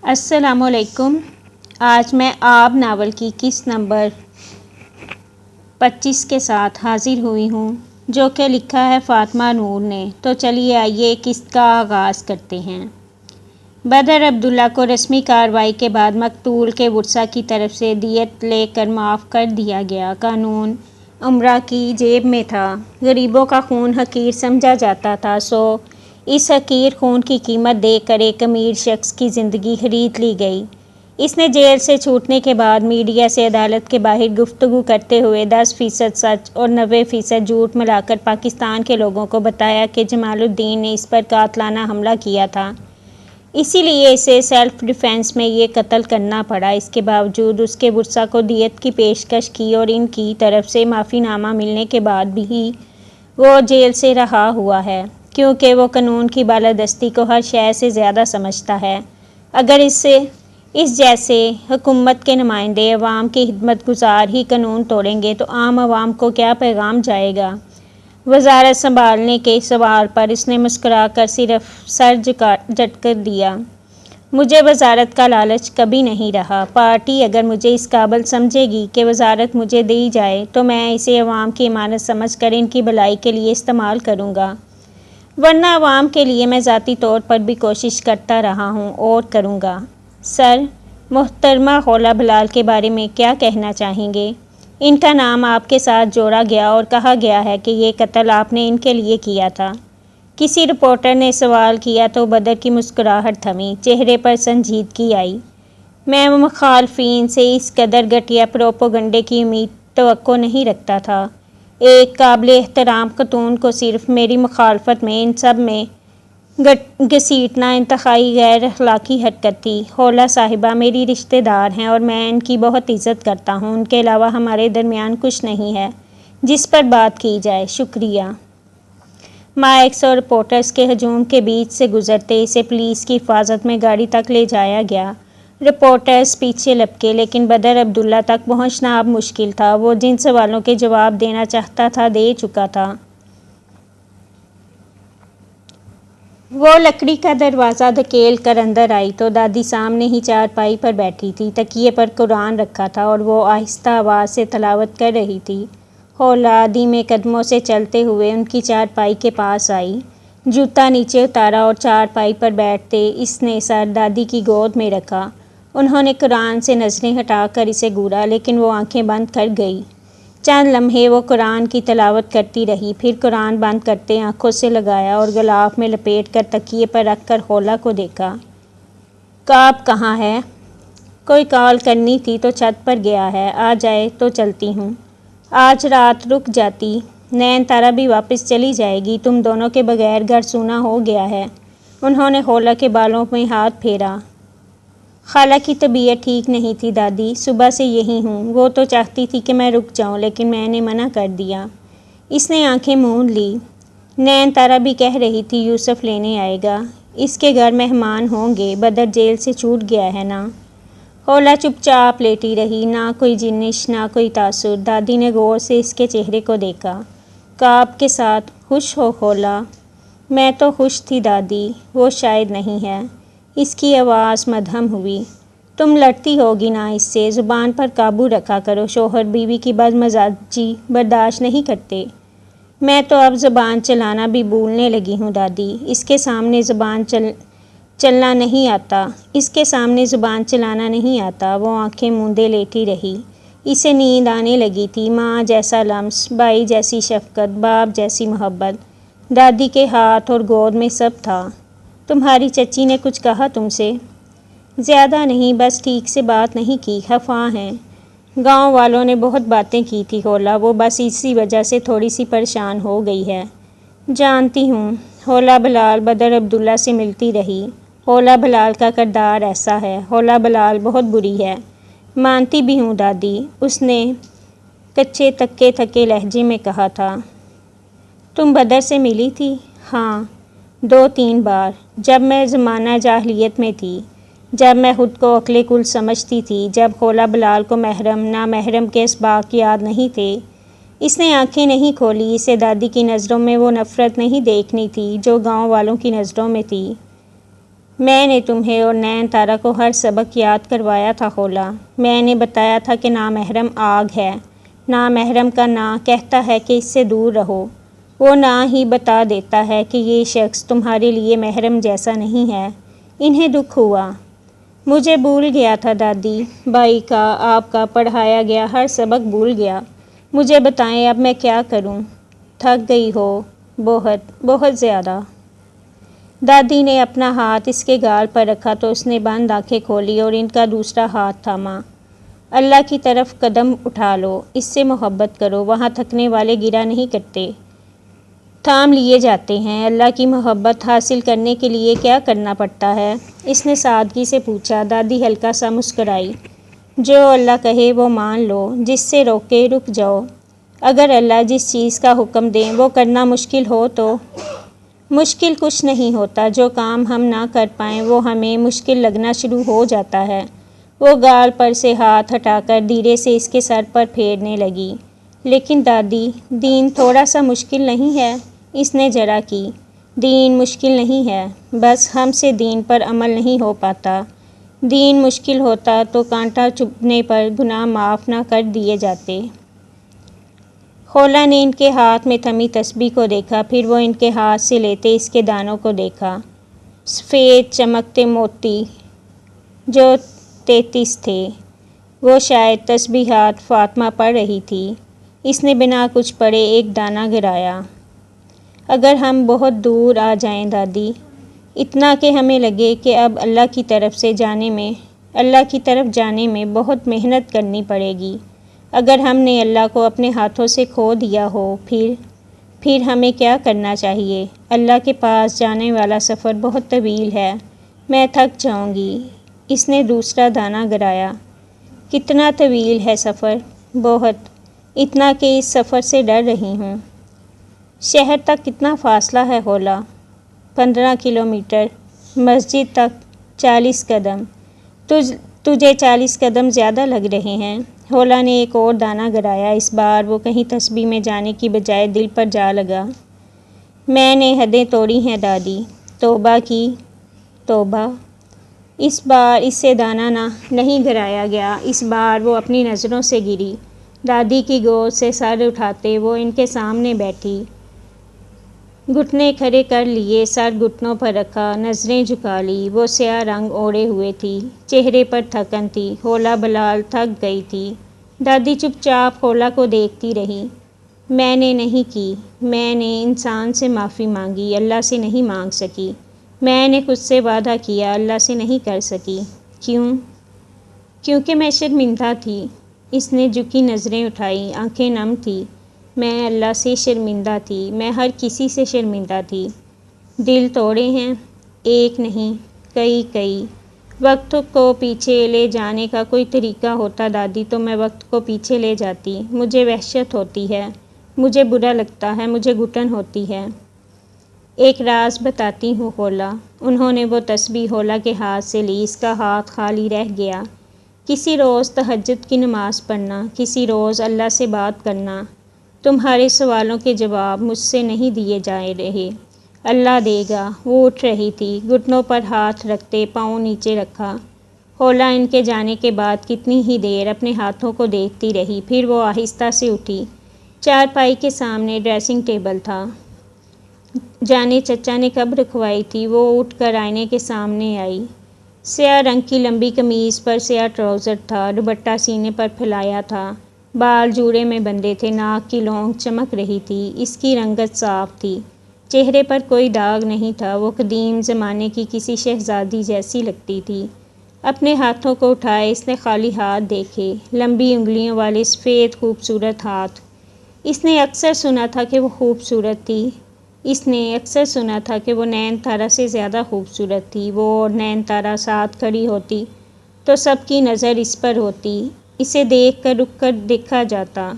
السلام علیکم۔ آج میں آب ناول کی قسط نمبر 25 کے ساتھ حاضر ہوئی ہوں، جو کہ لکھا ہے فاطمہ نور نے۔ تو چلیے آئیے قسط کا آغاز کرتے ہیں۔ بدر عبداللہ کو رسمی کارروائی کے بعد مقتول کے ورثاء کی طرف سے دیت لے کر معاف کر دیا گیا۔ قانون امرا کی جیب میں تھا۔ غریبوں کا خون حقیر سمجھا جاتا تھا، سو اس حقیر خون کی قیمت دے کر ایک امیر شخص کی زندگی خرید لی گئی۔ اس نے جیل سے چھوٹنے کے بعد میڈیا سے عدالت کے باہر گفتگو کرتے ہوئے 10% سچ اور 90% جھوٹ ملا کر پاکستان کے لوگوں کو بتایا کہ جمال الدین نے اس پر قاتلانہ حملہ کیا تھا، اسی لیے اسے سیلف ڈیفینس میں یہ قتل کرنا پڑا۔ اس کے باوجود اس کے ورثاء کو دیت کی پیشکش کی اور ان کی طرف سے معافی نامہ ملنے کے بعد بھی وہ جیل سے رہا ہوا ہے، کیونکہ وہ قانون کی بالادستی کو ہر شے سے زیادہ سمجھتا ہے۔ اگر اس جیسے حکومت کے نمائندے عوام کے خدمت گزار ہی قانون توڑیں گے تو عام عوام کو کیا پیغام جائے گا؟ وزارت سنبھالنے کے سوال پر اس نے مسکرا کر صرف سر جھٹک دیا۔ مجھے وزارت کا لالچ کبھی نہیں رہا۔ پارٹی اگر مجھے اس قابل سمجھے گی کہ وزارت مجھے دی جائے تو میں اسے عوام کی امانت سمجھ کر ان کی بھلائی کے لیے استعمال کروں گا، ورنہ عوام کے لیے میں ذاتی طور پر بھی کوشش کرتا رہا ہوں اور کروں گا۔ سر، محترمہ خولا بلال کے بارے میں کیا کہنا چاہیں گے؟ ان کا نام آپ کے ساتھ جوڑا گیا اور کہا گیا ہے کہ یہ قتل آپ نے ان کے لیے کیا تھا۔ کسی رپورٹر نے سوال کیا تو بدر کی مسکراہٹ تھمی، چہرے پر سنجیدگی آئی۔ میں مخالفین سے اس قدر گھٹیا پروپیگنڈے کی امید توقع نہیں رکھتا تھا۔ ایک قابل احترام خاتون کو صرف میری مخالفت میں ان سب میں گھسیٹنا انتہائی غیر اخلاقی حرکت تھی۔ خولا صاحبہ میری رشتہ دار ہیں اور میں ان کی بہت عزت کرتا ہوں۔ ان کے علاوہ ہمارے درمیان کچھ نہیں ہے جس پر بات کی جائے۔ شکریہ۔ مائکس اور رپورٹرز کے ہجوم کے بیچ سے گزرتے اسے پولیس کی حفاظت میں گاڑی تک لے جایا گیا۔ رپورٹرز پیچھے لپکے، لیکن بدر عبداللہ تک پہنچنا اب مشکل تھا۔ وہ جن سوالوں کے جواب دینا چاہتا تھا دے چکا تھا۔ وہ لکڑی کا دروازہ دھکیل کر اندر آئی تو دادی سامنے ہی چارپائی پر بیٹھی تھی، تکیے پر قرآن رکھا تھا اور وہ آہستہ آواز سے تلاوت کر رہی تھی۔ خولا دھیمے قدموں سے چلتے ہوئے ان کی چارپائی کے پاس آئی، جوتا نیچے اتارا اور چارپائی پر بیٹھتے اس نے سر دادی کی گود میں رکھا۔ انہوں نے قرآن سے نظریں ہٹا کر اسے گھورا، لیکن وہ آنکھیں بند کر گئی۔ چند لمحے وہ قرآن کی تلاوت کرتی رہی، پھر قرآن بند کرتے آنکھوں سے لگایا اور غلاف میں لپیٹ کر تکیے پر رکھ کر خولا کو دیکھا۔ کعب کہاں ہے؟ کوئی کال کرنی تھی تو چھت پر گیا ہے، آ جائے تو چلتی ہوں۔ آج رات رک جاتی، نین تارا بھی واپس چلی جائے گی، تم دونوں کے بغیر گھر سونا ہو گیا ہے۔ انہوں نے خولا کے بالوں میں ہاتھ پھیرا۔ خالہ کی طبیعت ٹھیک نہیں تھی دادی، صبح سے یہی ہوں۔ وہ تو چاہتی تھی کہ میں رک جاؤں، لیکن میں نے منع کر دیا۔ اس نے آنکھیں موند لی۔ نین تارا بھی کہہ رہی تھی یوسف لینے آئے گا، اس کے گھر مہمان ہوں گے۔ بدر جیل سے چھوٹ گیا ہے نا؟ خولا چپ چاپ لیٹی رہی، نہ کوئی جنش نہ کوئی تاثر۔ دادی نے غور سے اس کے چہرے کو دیکھا۔ کعب کے ساتھ خوش ہو خولا؟ میں تو خوش تھی دادی، وہ شاید نہیں ہے۔ اس کی آواز مدھم ہوئی۔ تم لڑتی ہوگی نا اس سے، زبان پر قابو رکھا کرو، شوہر بیوی کی بدمزاجی برداشت نہیں کرتے۔ میں تو اب زبان چلانا بھی بھولنے لگی ہوں دادی، اس کے سامنے زبان چلنا نہیں آتا، اس کے سامنے زبان چلانا نہیں آتا۔ وہ آنکھیں موندے لیٹی رہی۔ اسے نیند آنے لگی تھی۔ ماں جیسا لمس، بھائی جیسی شفقت، باپ جیسی محبت، دادی کے ہاتھ اور گود میں سب تھا۔ تمہاری چچی نے کچھ کہا تم سے؟ زیادہ نہیں، بس ٹھیک سے بات نہیں کی، خفا ہیں۔ گاؤں والوں نے بہت باتیں کی تھی خولا، وہ بس اسی وجہ سے تھوڑی سی پریشان ہو گئی ہے۔ جانتی ہوں۔ خولا بلال بدر عبداللہ سے ملتی رہی۔ خولا بلال کا کردار ایسا ہے، خولا بلال بہت بری ہے۔ مانتی بھی ہوں دادی، اس نے کچے تکے تھکے لہجے میں کہا تھا۔ تم بدر سے ملی تھی؟ ہاں، 2-3 بار، جب میں زمانہ جاہلیت میں تھی، جب میں خود کو عقل کل سمجھتی تھی، جب خولا بلال کو محرم نامحرم کے اسباق یاد نہیں تھے۔ اس نے آنکھیں نہیں کھولی۔ اسے دادی کی نظروں میں وہ نفرت نہیں دیکھنی تھی جو گاؤں والوں کی نظروں میں تھی۔ میں نے تمہیں اور نین تارا کو ہر سبق یاد کروایا تھا خولا۔ میں نے بتایا تھا کہ نامحرم آگ ہے، نامحرم کا نہ کہتا ہے کہ اس سے دور رہو، وہ نہ ہی بتا دیتا ہے کہ یہ شخص تمہارے لیے محرم جیسا نہیں ہے۔ انہیں دکھ ہوا۔ مجھے بھول گیا تھا دادی، بھائی کا، آپ کا پڑھایا گیا ہر سبق بھول گیا۔ مجھے بتائیں اب میں کیا کروں؟ تھک گئی ہو؟ بہت، بہت زیادہ۔ دادی نے اپنا ہاتھ اس کے گال پر رکھا تو اس نے بند آنکھیں کھولی اور ان کا دوسرا ہاتھ تھاما۔ اللہ کی طرف قدم اٹھا لو، اس سے محبت کرو، وہاں تھکنے والے گرا نہیں کرتے، تھام لیے جاتے ہیں۔ اللہ کی محبت حاصل کرنے کے لیے کیا کرنا پڑتا ہے؟ اس نے سادگی سے پوچھا۔ دادی ہلکا سا مسکرائی۔ جو اللہ کہے وہ مان لو، جس سے روکے رک جاؤ۔ اگر اللہ جس چیز کا حکم دیں وہ کرنا مشکل ہو تو؟ مشکل کچھ نہیں ہوتا، جو کام ہم نہ کر پائیں وہ ہمیں مشکل لگنا شروع ہو جاتا ہے۔ وہ گال پر سے ہاتھ ہٹا کر دھیرے سے اس کے سر پر پھیرنے لگی۔ لیکن دادی، دین تھوڑا سا مشکل نہیں ہے؟ اس نے جرا کی۔ دین مشکل نہیں ہے، بس ہم سے دین پر عمل نہیں ہو پاتا۔ دین مشکل ہوتا تو کانٹا چبھنے پر گناہ معاف نہ کر دیے جاتے۔ خولا نے ان کے ہاتھ میں تھمی تسبیح کو دیکھا، پھر وہ ان کے ہاتھ سے لیتے اس کے دانوں کو دیکھا۔ سفید چمکتے موتی جو 33 تھے۔ وہ شاید تسبیحات فاطمہ پڑھ رہی تھی۔ اس نے بنا کچھ پڑھے ایک دانہ گرایا۔ اگر ہم بہت دور آ جائیں دادی، اتنا کہ ہمیں لگے کہ اب اللہ کی طرف جانے میں بہت محنت کرنی پڑے گی، اگر ہم نے اللہ کو اپنے ہاتھوں سے کھو دیا ہو، پھر ہمیں کیا کرنا چاہیے؟ اللہ کے پاس جانے والا سفر بہت طویل ہے، میں تھک جاؤں گی۔ اس نے دوسرا دانہ گرایا۔ کتنا طویل ہے سفر؟ بہت، اتنا کہ اس سفر سے ڈر رہی ہوں۔ شہر تک کتنا فاصلہ ہے خولا؟ 15 کلومیٹر۔ مسجد تک 40 قدم۔ تجھے 40 قدم زیادہ لگ رہے ہیں۔ خولا نے ایک اور دانہ گرایا۔ اس بار وہ کہیں تسبیح میں جانے کی بجائے دل پر جا لگا۔ میں نے حدیں توڑی ہیں دادی، توبہ کی، توبہ۔ اس بار اس سے دانہ نہیں گرایا گیا، اس بار وہ اپنی نظروں سے گری۔ دادی کی گود سے سر اٹھاتے وہ ان کے سامنے بیٹھی، گھٹنے کھڑے کر لیے، سر گھٹنوں پر رکھا، نظریں جھکا لی۔ وہ سیاہ رنگ اوڑھے ہوئے تھی، چہرے پر تھکن تھی۔ خولا بلال تھک گئی تھی۔ دادی چپ چاپ خولا کو دیکھتی رہی۔ میں نے نہیں کی، میں نے انسان سے معافی مانگی، اللہ سے نہیں مانگ سکی۔ میں نے خود سے وعدہ کیا، اللہ سے نہیں کر سکی۔ کیوں؟ کیونکہ میں شرمندہ تھی۔ اس نے جھکی نظریں اٹھائیں، آنکھیں نم تھیں۔ میں اللہ سے شرمندہ تھی، میں ہر کسی سے شرمندہ تھی۔ دل توڑے ہیں؟ ایک نہیں، کئی۔ وقت کو پیچھے لے جانے کا کوئی طریقہ ہوتا دادی تو میں وقت کو پیچھے لے جاتی۔ مجھے وحشت ہوتی ہے، مجھے برا لگتا ہے، مجھے گھٹن ہوتی ہے۔ ایک راز بتاتی ہوں خولا۔ انہوں نے وہ تسبیح خولا کے ہاتھ سے لی، اس کا ہاتھ خالی رہ گیا۔ کسی روز تہجد کی نماز پڑھنا، کسی روز اللہ سے بات کرنا۔ تمہارے سوالوں کے جواب مجھ سے نہیں دیے جا رہے، اللہ دے گا۔ وہ اٹھ رہی تھی، گھٹنوں پر ہاتھ رکھتے پاؤں نیچے رکھا۔ خولا ان کے جانے کے بعد کتنی ہی دیر اپنے ہاتھوں کو دیکھتی رہی، پھر وہ آہستہ سے اٹھی۔ چارپائی کے سامنے ڈریسنگ ٹیبل تھا۔ جانے چچا نے کب رکھوائی تھی؟ وہ اٹھ کر آئینے کے سامنے آئی۔ سیاہ رنگ کی لمبی قمیض پر سیاہ ٹراؤزر تھا، دوپٹہ سینے پر پھیلایا تھا، بال جوڑے میں بندھے تھے، ناک کی لونگ چمک رہی تھی۔ اس کی رنگت صاف تھی، چہرے پر کوئی داغ نہیں تھا، وہ قدیم زمانے کی کسی شہزادی جیسی لگتی تھی۔ اپنے ہاتھوں کو اٹھائے اس نے خالی ہاتھ دیکھے، لمبی انگلیوں والے سفید خوبصورت ہاتھ۔ اس نے اکثر سنا تھا کہ وہ خوبصورت تھی، اس نے اکثر سنا تھا کہ وہ نین تارا سے زیادہ خوبصورت تھی۔ وہ اور نین تارا ساتھ کھڑی ہوتی تو سب کی نظر اس پر ہوتی، اسے دیکھ کر رک کر دیکھا جاتا۔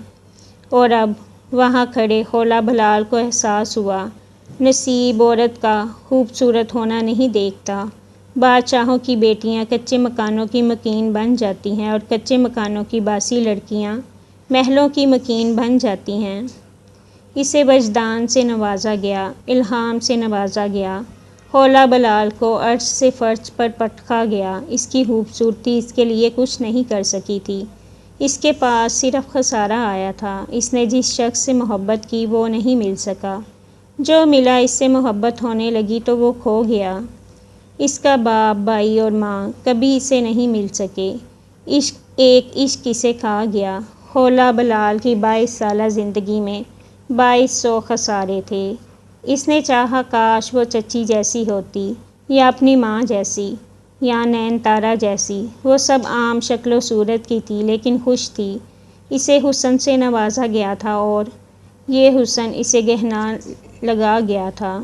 اور اب وہاں کھڑے خولا بلال کو احساس ہوا، نصیب عورت کا خوبصورت ہونا نہیں دیکھتا۔ بادشاہوں کی بیٹیاں کچے مکانوں کی مکین بن جاتی ہیں اور کچے مکانوں کی باسی لڑکیاں محلوں کی مکین بن جاتی ہیں۔ اسے وجدان سے نوازا گیا، الہام سے نوازا گیا۔ حولا بلال کو عرش سے فرش پر پٹکا گیا۔ اس کی خوبصورتی اس کے لیے کچھ نہیں کر سکی تھی۔ اس کے پاس صرف خسارہ آیا تھا۔ اس نے جس شخص سے محبت کی وہ نہیں مل سکا۔ جو ملا اس سے محبت ہونے لگی تو وہ کھو گیا۔ اس کا باپ، بھائی اور ماں کبھی اسے نہیں مل سکے۔ عشق اسے کھا گیا۔ حولا بلال کی 22 سالہ زندگی میں 2200 خسارے تھے۔ اس نے چاہا کاش وہ چچی جیسی ہوتی، یا اپنی ماں جیسی، یا نین تارا جیسی۔ وہ سب عام شکل و صورت کی تھی لیکن خوش تھی۔ اسے حسن سے نوازا گیا تھا اور یہ حسن اسے گہنا لگا گیا تھا۔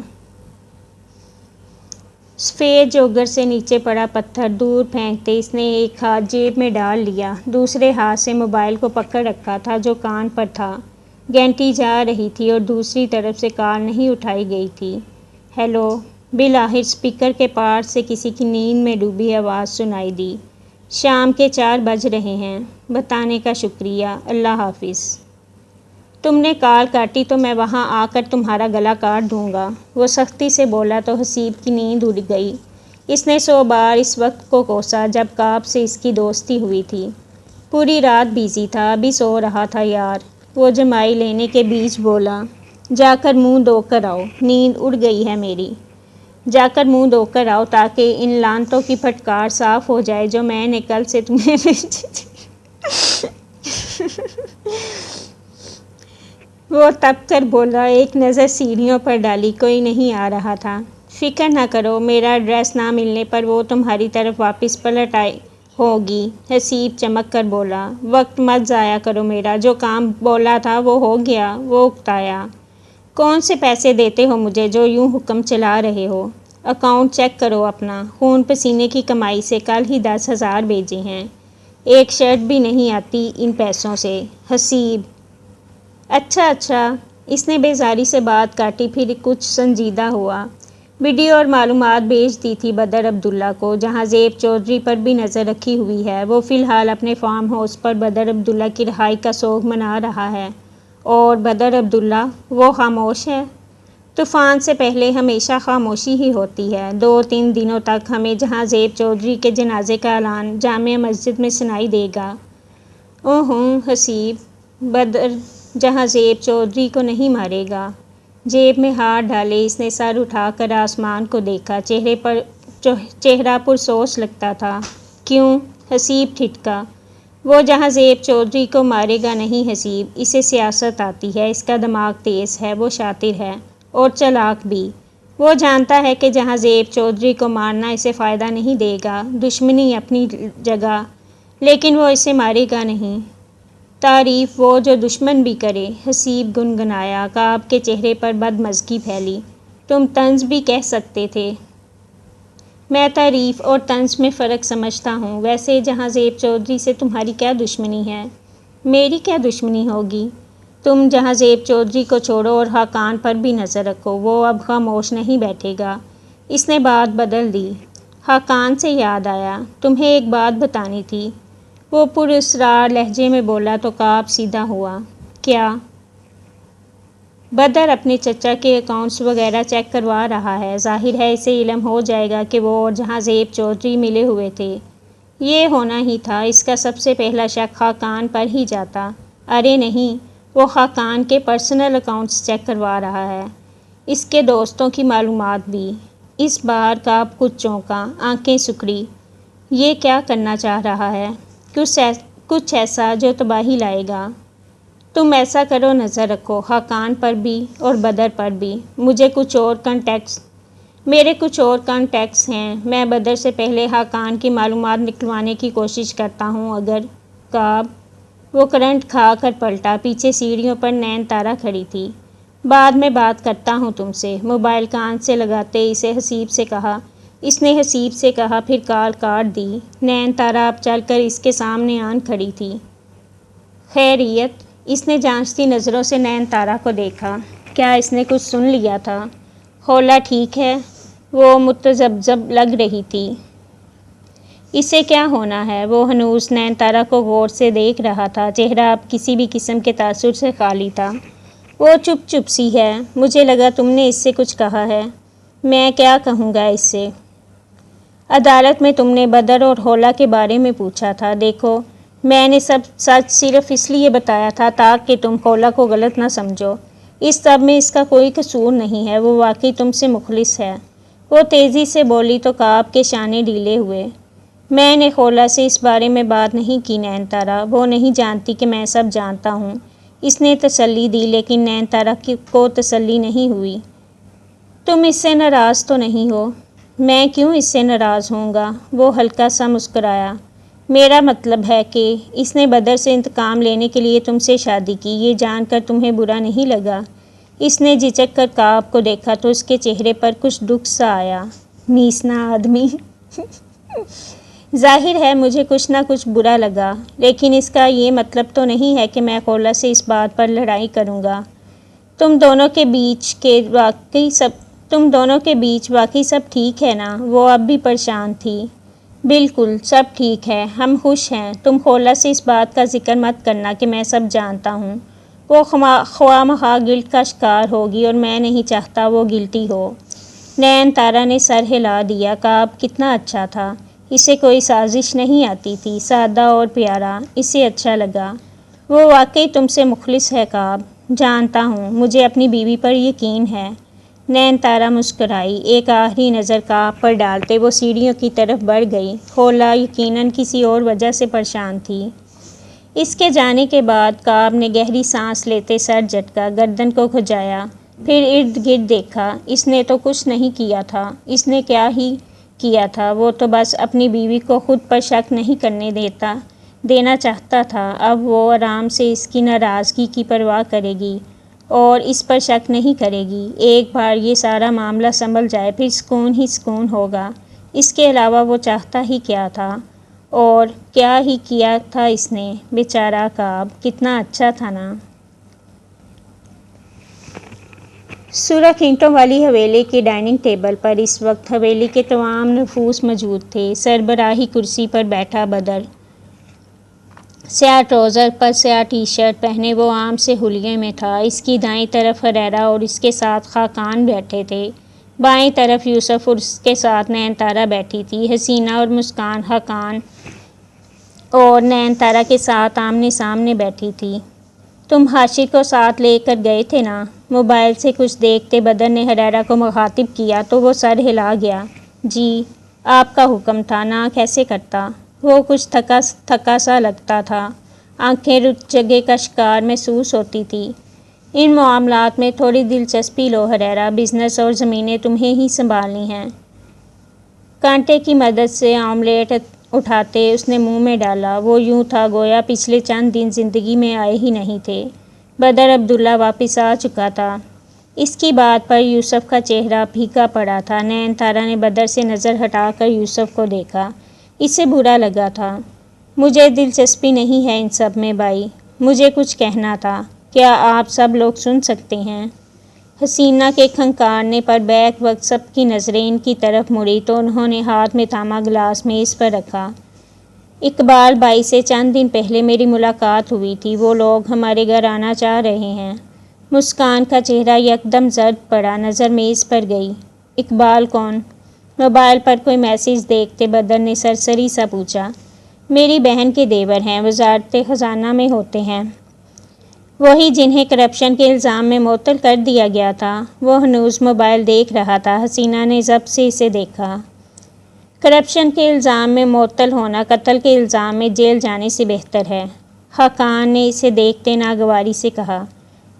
سفید جوگر سے نیچے پڑا پتھر دور پھینکتے اس نے ایک ہاتھ جیب میں ڈال لیا، دوسرے ہاتھ سے موبائل کو پکڑ رکھا تھا جو کان پر تھا۔ گھنٹی جا رہی تھی اور دوسری طرف سے کال نہیں اٹھائی گئی تھی۔ ہیلو۔ بالآخر اسپیکر کے پار سے کسی کی نیند میں ڈوبی آواز سنائی دی۔ شام کے 4 بج رہے ہیں۔ بتانے کا شکریہ، اللہ حافظ۔ تم نے کال کاٹی تو میں وہاں آ کر تمہارا گلا کاٹ دوں گا، وہ سختی سے بولا تو حسیب کی نیند اڑ گئی۔ اس نے 100 بار اس وقت کو کوسا جب کعب سے اس کی دوستی ہوئی تھی۔ پوری رات بیزی تھا، ابھی سو رہا تھا یار۔ وہ جمائی لینے کے بیچ بولا، جا کر منہ دھو کر آؤ، نیند اڑ گئی ہے میری۔ جا کر منہ دھو کر آؤ تاکہ ان لعنتوں کی پھٹکار صاف ہو جائے جو میں نے کل سے تمہیں بھیجی تھی۔ وہ تپ کر بولا، ایک نظر سیڑھیوں پر ڈالی، کوئی نہیں آ رہا تھا۔ فکر نہ کرو، میرا ایڈریس نہ ملنے پر وہ تمہاری طرف واپس پلٹ آئی ہوگی۔ حسیب چمک کر بولا، وقت مت ضائع کرو میرا، جو کام بولا تھا وہ ہو گیا۔ وہ اکتایا، کون سے پیسے دیتے ہو مجھے جو یوں حکم چلا رہے ہو؟ اکاؤنٹ چیک کرو اپنا، خون پسینے کی کمائی سے کل ہی 10,000 بھیجے ہیں، ایک شرٹ بھی نہیں آتی ان پیسوں سے۔ حسیب، اچھا۔ اس نے بیزاری سے بات کاٹی، پھر کچھ سنجیدہ ہوا۔ ویڈیو اور معلومات بھیج دی تھی بدر عبداللہ کو، جہاں زیب چودھری پر بھی نظر رکھی ہوئی ہے۔ وہ فی الحال اپنے فارم ہاؤس پر بدر عبداللہ کی رہائی کا سوگ منا رہا ہے، اور بدر عبداللہ، وہ خاموش ہے۔ طوفان سے پہلے ہمیشہ خاموشی ہی ہوتی ہے۔ 2-3 دنوں تک ہمیں جہاں زیب چودھری کے جنازے کا اعلان جامع مسجد میں سنائی دے گا۔ اوہوں حسیب، بدر جہاں زیب چودھری کو نہیں مارے گا۔ جیب میں ہاتھ ڈالے اس نے سر اٹھا کر آسمان کو دیکھا، چہرہ پرسوچ لگتا تھا۔ کیوں؟ حسیب ٹھٹکا۔ وہ جہاں زیب چودھری کو مارے گا نہیں حسیب، اسے سیاست آتی ہے، اس کا دماغ تیز ہے، وہ شاطر ہے اور چالاک بھی۔ وہ جانتا ہے کہ جہاں زیب چودھری کو مارنا اسے فائدہ نہیں دے گا، دشمنی اپنی جگہ، لیکن وہ اسے مارے گا نہیں۔ تعریف وہ جو دشمن بھی کرے، حسیب گنگنایا۔ کعب کے چہرے پر بدمزگی پھیلی۔ تم طنز بھی کہہ سکتے تھے۔ میں تعریف اور طنز میں فرق سمجھتا ہوں۔ ویسے جہاں زیب چودھری سے تمہاری کیا دشمنی ہے؟ میری کیا دشمنی ہوگی؟ تم جہاں زیب چودھری کو چھوڑو اور خاقان پر بھی نظر رکھو، وہ اب خاموش نہیں بیٹھے گا۔ اس نے بات بدل دی۔ خاقان سے یاد آیا، تمہیں ایک بات بتانی تھی، وہ پراسرار لہجے میں بولا تو کعب سیدھا ہوا۔ کیا؟ بدر اپنے چچا کے اکاؤنٹس وغیرہ چیک کروا رہا ہے، ظاہر ہے اسے علم ہو جائے گا کہ وہ اور جہاں زیب چودھری ملے ہوئے تھے۔ یہ ہونا ہی تھا، اس کا سب سے پہلا شک خاقان پر ہی جاتا۔ ارے نہیں، وہ خاقان کے پرسنل اکاؤنٹس چیک کروا رہا ہے، اس کے دوستوں کی معلومات بھی۔ اس بار کعب کچھ چونکا، آنکھیں سکڑی۔ یہ کیا کرنا چاہ رہا ہے؟ کچھ ایسا جو تباہی لائے گا۔ تم ایسا کرو، نظر رکھو خاقان پر بھی اور بدر پر بھی۔ میرے کچھ اور کانٹیکٹس ہیں، میں بدر سے پہلے خاقان کی معلومات نکلوانے کی کوشش کرتا ہوں۔ اگر کعب، وہ کرنٹ کھا کر پلٹا۔ پیچھے سیڑھیوں پر نین تارا کھڑی تھی۔ بعد میں بات کرتا ہوں تم سے، موبائل کان سے لگاتے اس نے حسیب سے کہا، پھر کال کاٹ دی۔ نین تارا اب چل کر اس کے سامنے آن کھڑی تھی۔ خیریت؟ اس نے جانچتی نظروں سے نین تارا کو دیکھا۔ کیا اس نے کچھ سن لیا تھا؟ حولا ٹھیک ہے؟ وہ متذبذب لگ رہی تھی۔ اسے کیا ہونا ہے؟ وہ ہنوز نین تارا کو غور سے دیکھ رہا تھا، چہرہ اب کسی بھی قسم کے تاثر سے خالی تھا۔ وہ چپ سی ہے، مجھے لگا تم نے اس سے کچھ کہا ہے۔ میں کیا کہوں گا اس سے؟ عدالت میں تم نے بدر اور خولا کے بارے میں پوچھا تھا۔ دیکھو، میں نے سب سچ صرف اس لیے بتایا تھا تاکہ تم خولا کو غلط نہ سمجھو۔ اس سب میں اس کا کوئی قصور نہیں ہے، وہ واقعی تم سے مخلص ہے۔ وہ تیزی سے بولی تو کعب کے شانے ڈھیلے ہوئے۔ میں نے خولا سے اس بارے میں بات نہیں کی نین تارا، وہ نہیں جانتی کہ میں سب جانتا ہوں۔ اس نے تسلی دی، لیکن نین تارا کو تسلی نہیں ہوئی۔ تم اس سے ناراض تو نہیں ہو؟ میں کیوں اس سے ناراض ہوں گا؟ وہ ہلکا سا مسکرایا۔ میرا مطلب ہے کہ اس نے بدر سے انتقام لینے کے لیے تم سے شادی کی، یہ جان کر تمہیں برا نہیں لگا؟ اس نے جھجک کر کعب کو دیکھا تو اس کے چہرے پر کچھ دکھ سا آیا۔ نیسنا آدمی۔ ظاہر ہے مجھے کچھ نہ کچھ برا لگا، لیکن اس کا یہ مطلب تو نہیں ہے کہ میں خولا سے اس بات پر لڑائی کروں گا۔ تم دونوں کے بیچ واقعی سب ٹھیک ہے نا؟ وہ اب بھی پریشان تھی۔ بالکل، سب ٹھیک ہے، ہم خوش ہیں۔ تم خولا سے اس بات کا ذکر مت کرنا کہ میں سب جانتا ہوں۔ وہ خواہ مخواہ گلٹ کا شکار ہوگی اور میں نہیں چاہتا وہ گلٹی ہو۔ نین تارا نے سر ہلا دیا۔ کعب کتنا اچھا تھا، اسے کوئی سازش نہیں آتی تھی، سادہ اور پیارا، اسے اچھا لگا۔ وہ واقعی تم سے مخلص ہے کعب۔ جانتا ہوں، مجھے اپنی بیوی پر یقین ہے۔ نین تارا مسکرائی۔ ایک آخری نظر کعب پر ڈالتے وہ سیڑھیوں کی طرف بڑھ گئی۔ خولا یقیناً کسی اور وجہ سے پریشان تھی۔ اس کے جانے کے بعد کعب نے گہری سانس لیتے سر جھٹکا، گردن کو کھجایا، پھر ارد گرد دیکھا۔ اس نے تو کچھ نہیں کیا تھا۔ اس نے کیا ہی کیا تھا، وہ تو بس اپنی بیوی کو خود پر شک نہیں کرنے دینا چاہتا تھا۔ اب وہ آرام سے اس کی ناراضگی کی پرواہ کرے گی اور اس پر شک نہیں کرے گی۔ ایک بار یہ سارا معاملہ سنبھل جائے پھر سکون ہی سکون ہوگا۔ اس کے علاوہ وہ چاہتا ہی کیا تھا؟ اور کیا ہی کیا تھا اس نے؟ بیچارہ کعب، کتنا اچھا تھا نا؟ سرخ اینٹوں والی حویلی کے ڈائننگ ٹیبل پر اس وقت حویلی کے تمام نفوس موجود تھے۔ سربراہی کرسی پر بیٹھا بدر، سیاہ ٹراؤزر پر سیاہ ٹی شرٹ پہنے وہ عام سے حلیے میں تھا۔ اس کی دائیں طرف ہریرا اور اس کے ساتھ خاقان بیٹھے تھے۔ بائیں طرف یوسف اور اس کے ساتھ نین تارا بیٹھی تھی۔ حسینہ اور مسکان خاقان اور نین تارا کے ساتھ آمنے سامنے بیٹھی تھی۔ تم حاشر کو ساتھ لے کر گئے تھے نا؟ موبائل سے کچھ دیکھتے بدر نے ہریرا کو مخاطب کیا تو وہ سر ہلا گیا۔ جی، آپ کا حکم تھا، نہ کیسے کرتا؟ وہ کچھ تھکا سا لگتا تھا، آنکھیں رچگے کا شکار محسوس ہوتی تھی۔ ان معاملات میں تھوڑی دلچسپی لو ہریرا، بزنس اور زمینیں تمہیں ہی سنبھالنی ہیں۔ کانٹے کی مدد سے آملیٹ اٹھاتے اس نے منہ میں ڈالا۔ وہ یوں تھا گویا پچھلے چند دن زندگی میں آئے ہی نہیں تھے۔ بدر عبداللہ واپس آ چکا تھا۔ اس کی بات پر یوسف کا چہرہ پھیکا پڑا تھا۔ نین تارا نے بدر سے نظر ہٹا کر یوسف کو دیکھا۔ اسے برا لگا تھا۔ مجھے دلچسپی نہیں ہے ان سب میں بھائی، مجھے کچھ کہنا تھا۔ کیا آپ سب لوگ سن سکتے ہیں؟ حسینہ کے کھنکارنے پر بیک وقت سب کی نظریں ان کی طرف مڑی تو انہوں نے ہاتھ میں تھاما گلاس میز پر رکھا۔ اقبال بھائی سے چند دن پہلے میری ملاقات ہوئی تھی، وہ لوگ ہمارے گھر آنا چاہ رہے ہیں۔ مسکان کا چہرہ یکدم زرد پڑا، نظر میز پر گئی۔ اقبال کون؟ موبائل پر کوئی میسج دیکھتے بدر نے سرسری سا پوچھا۔ میری بہن کے دیور ہیں، وزارت خزانہ میں ہوتے ہیں۔ وہی جنہیں کرپشن کے الزام میں معطل کر دیا گیا تھا۔ وہ ہنوز موبائل دیکھ رہا تھا۔ حسینہ نے ضبط سے اسے دیکھا۔ کرپشن کے الزام میں معطل ہونا قتل کے الزام میں جیل جانے سے بہتر ہے، خاقان نے اسے دیکھتے ناگواری سے کہا۔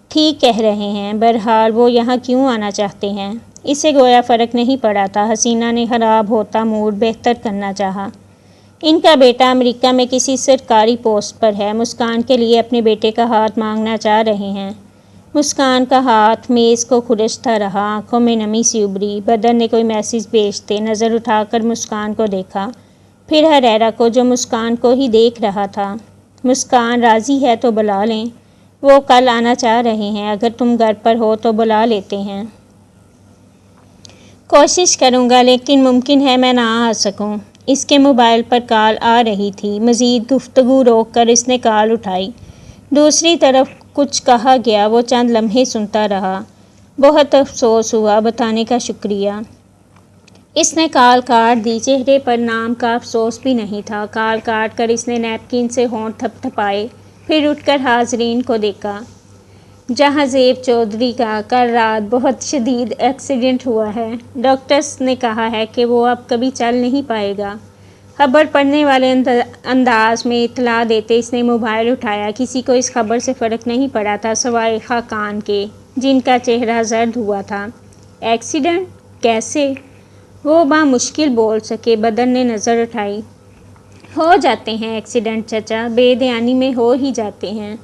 ٹھیک کہہ رہے ہیں، بہرحال وہ یہاں کیوں آنا چاہتے ہیں؟ اسے گویا فرق نہیں پڑا تھا۔ حسینہ نے خراب ہوتا موڈ بہتر کرنا چاہا۔ ان کا بیٹا امریکہ میں کسی سرکاری پوسٹ پر ہے، مسکان کے لیے اپنے بیٹے کا ہاتھ مانگنا چاہ رہے ہیں۔ مسکان کا ہاتھ میز کو کھرچتا رہا، آنکھوں میں نمی سی ابھری۔ بدر نے کوئی میسج بھیجتے نظر اٹھا کر مسکان کو دیکھا، پھر ہریرا کو جو مسکان کو ہی دیکھ رہا تھا۔ مسکان راضی ہے تو بلا لیں، وہ کل آنا چاہ رہے ہیں، اگر تم گھر پر ہو تو بلا لیتے ہیں۔ کوشش کروں گا، لیکن ممکن ہے میں نہ آ سکوں۔ اس کے موبائل پر کال آ رہی تھی۔ مزید گفتگو روک کر اس نے کال اٹھائی۔ دوسری طرف کچھ کہا گیا، وہ چند لمحے سنتا رہا۔ بہت افسوس ہوا، بتانے کا شکریہ۔ اس نے کال کاٹ دی، چہرے پر نام کا افسوس بھی نہیں تھا۔ کال کاٹ کر اس نے نیپکن سے ہونٹ تھپ تھپائے، پھر اٹھ کر حاضرین کو دیکھا۔ جہاں زیب چودھری کا کل رات بہت شدید ایکسیڈنٹ ہوا ہے۔ ڈاکٹرز نے کہا ہے کہ وہ اب کبھی چل نہیں پائے گا۔ خبر پڑھنے والے انداز میں اطلاع دیتے اس نے موبائل اٹھایا۔ کسی کو اس خبر سے فرق نہیں پڑا تھا سوائے خاقان کے، جن کا چہرہ زرد ہوا تھا۔ ایکسیڈنٹ؟ کیسے؟ وہ بامشکل بول سکے۔ بدر نے نظر اٹھائی۔ ہو جاتے ہیں ایکسیڈنٹ چچا، بے دھیانی میں ہو ہی جاتے ہیں۔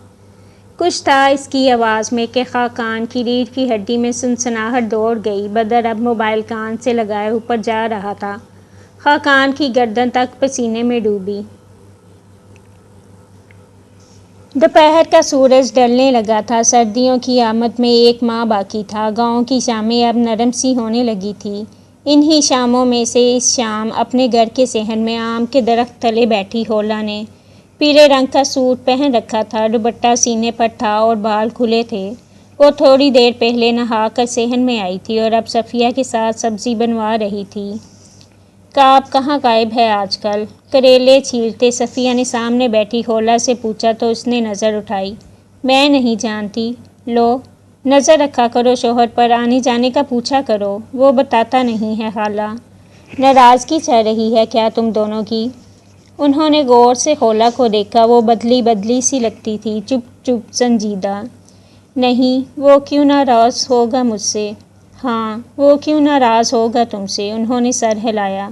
کچھ تھا اس کی آواز میں کہ خاقان کی ریڑھ کی ہڈی میں سنسناہٹ دوڑ گئی۔ بدر اب موبائل کان سے لگائے اوپر جا رہا تھا، خاقان کی گردن تک پسینے میں ڈوبی۔ دوپہر کا سورج ڈھلنے لگا تھا۔ سردیوں کی آمد میں ایک ماہ باقی تھا۔ گاؤں کی شامیں اب نرم سی ہونے لگی تھی۔ انہی شاموں میں سے اس شام اپنے گھر کے صحن میں آم کے درخت تلے بیٹھی ہولا نے پیلے رنگ کا سوٹ پہن رکھا تھا، دوپٹہ سینے پر تھا اور بال کھلے تھے۔ وہ تھوڑی دیر پہلے نہا کر صحن میں آئی تھی اور اب صفیہ کے ساتھ سبزی بنوا رہی تھی۔ کعب کہاں غائب ہے آج کل؟ کریلے چھیلتے صفیہ نے سامنے بیٹھی ہولا سے پوچھا تو اس نے نظر اٹھائی۔ میں نہیں جانتی۔ لو، نظر رکھا کرو شوہر پر، آنے جانے کا پوچھا کرو۔ وہ بتاتا نہیں ہے خالہ۔ ناراضگی چل رہی ہے کیا تم دونوں کی؟ انہوں نے غور سے ہولا کو دیکھا۔ وہ بدلی بدلی سی لگتی تھی، چپ چپ سنجیدہ۔ نہیں، وہ کیوں ناراض ہوگا مجھ سے؟ ہاں، وہ کیوں ناراض ہوگا تم سے؟ انہوں نے سر ہلایا۔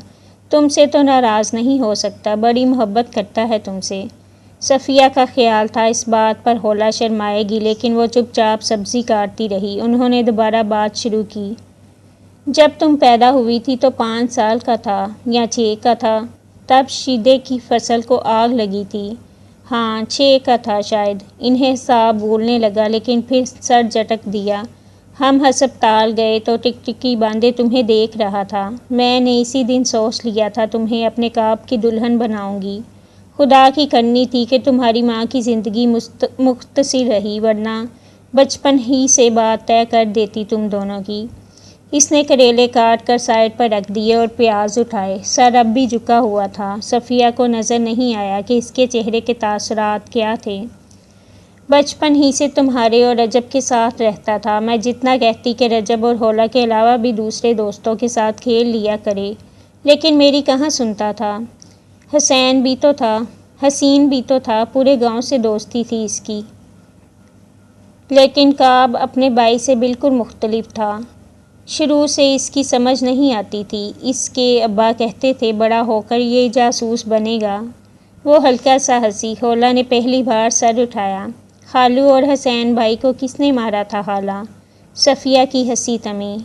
تم سے تو ناراض نہیں ہو سکتا، بڑی محبت کرتا ہے تم سے۔ صفیہ کا خیال تھا اس بات پر ہولا شرمائے گی، لیکن وہ چپ چاپ سبزی کاٹتی رہی۔ انہوں نے دوبارہ بات شروع کی۔ جب تم پیدا ہوئی تھی تو 5 سال کا تھا یا 6 کا تھا؟ تب شیدے کی فصل کو آگ لگی تھی۔ ہاں، 6 کا تھا شاید۔ انہیں حساب بھولنے لگا لیکن پھر سر جھٹک دیا۔ ہم ہسپتال گئے تو ٹکٹکی باندھے تمہیں دیکھ رہا تھا۔ میں نے اسی دن سوچ لیا تھا تمہیں اپنے کعب کی دلہن بناؤں گی۔ خدا کی کرنی تھی کہ تمہاری ماں کی زندگی مختصر رہی، ورنہ بچپن ہی سے بات طے کر دیتی تم دونوں کی۔ اس نے کریلے کاٹ کر سائڈ پر رکھ دیے اور پیاز اٹھائے۔ سر اب بھی جھکا ہوا تھا۔ صفیہ کو نظر نہیں آیا کہ اس کے چہرے کے تاثرات کیا تھے۔ بچپن ہی سے تمہارے اور رجب کے ساتھ رہتا تھا۔ میں جتنا کہتی کہ رجب اور ہولا کے علاوہ بھی دوسرے دوستوں کے ساتھ کھیل لیا کرے، لیکن میری کہاں سنتا تھا۔ حسین بھی تو تھا، حسین بھی تو تھا، پورے گاؤں سے دوستی تھی اس کی۔ لیکن کعب اپنے بھائی سے بالکل مختلف تھا۔ شروع سے اس کی سمجھ نہیں آتی تھی۔ اس کے ابا کہتے تھے بڑا ہو کر یہ جاسوس بنے گا۔ وہ ہلکا سا ہنسی۔ ہولا نے پہلی بار سر اٹھایا۔ خالو اور حسین بھائی کو کس نے مارا تھا خالہ؟ صفیہ کی ہنسی تھمی۔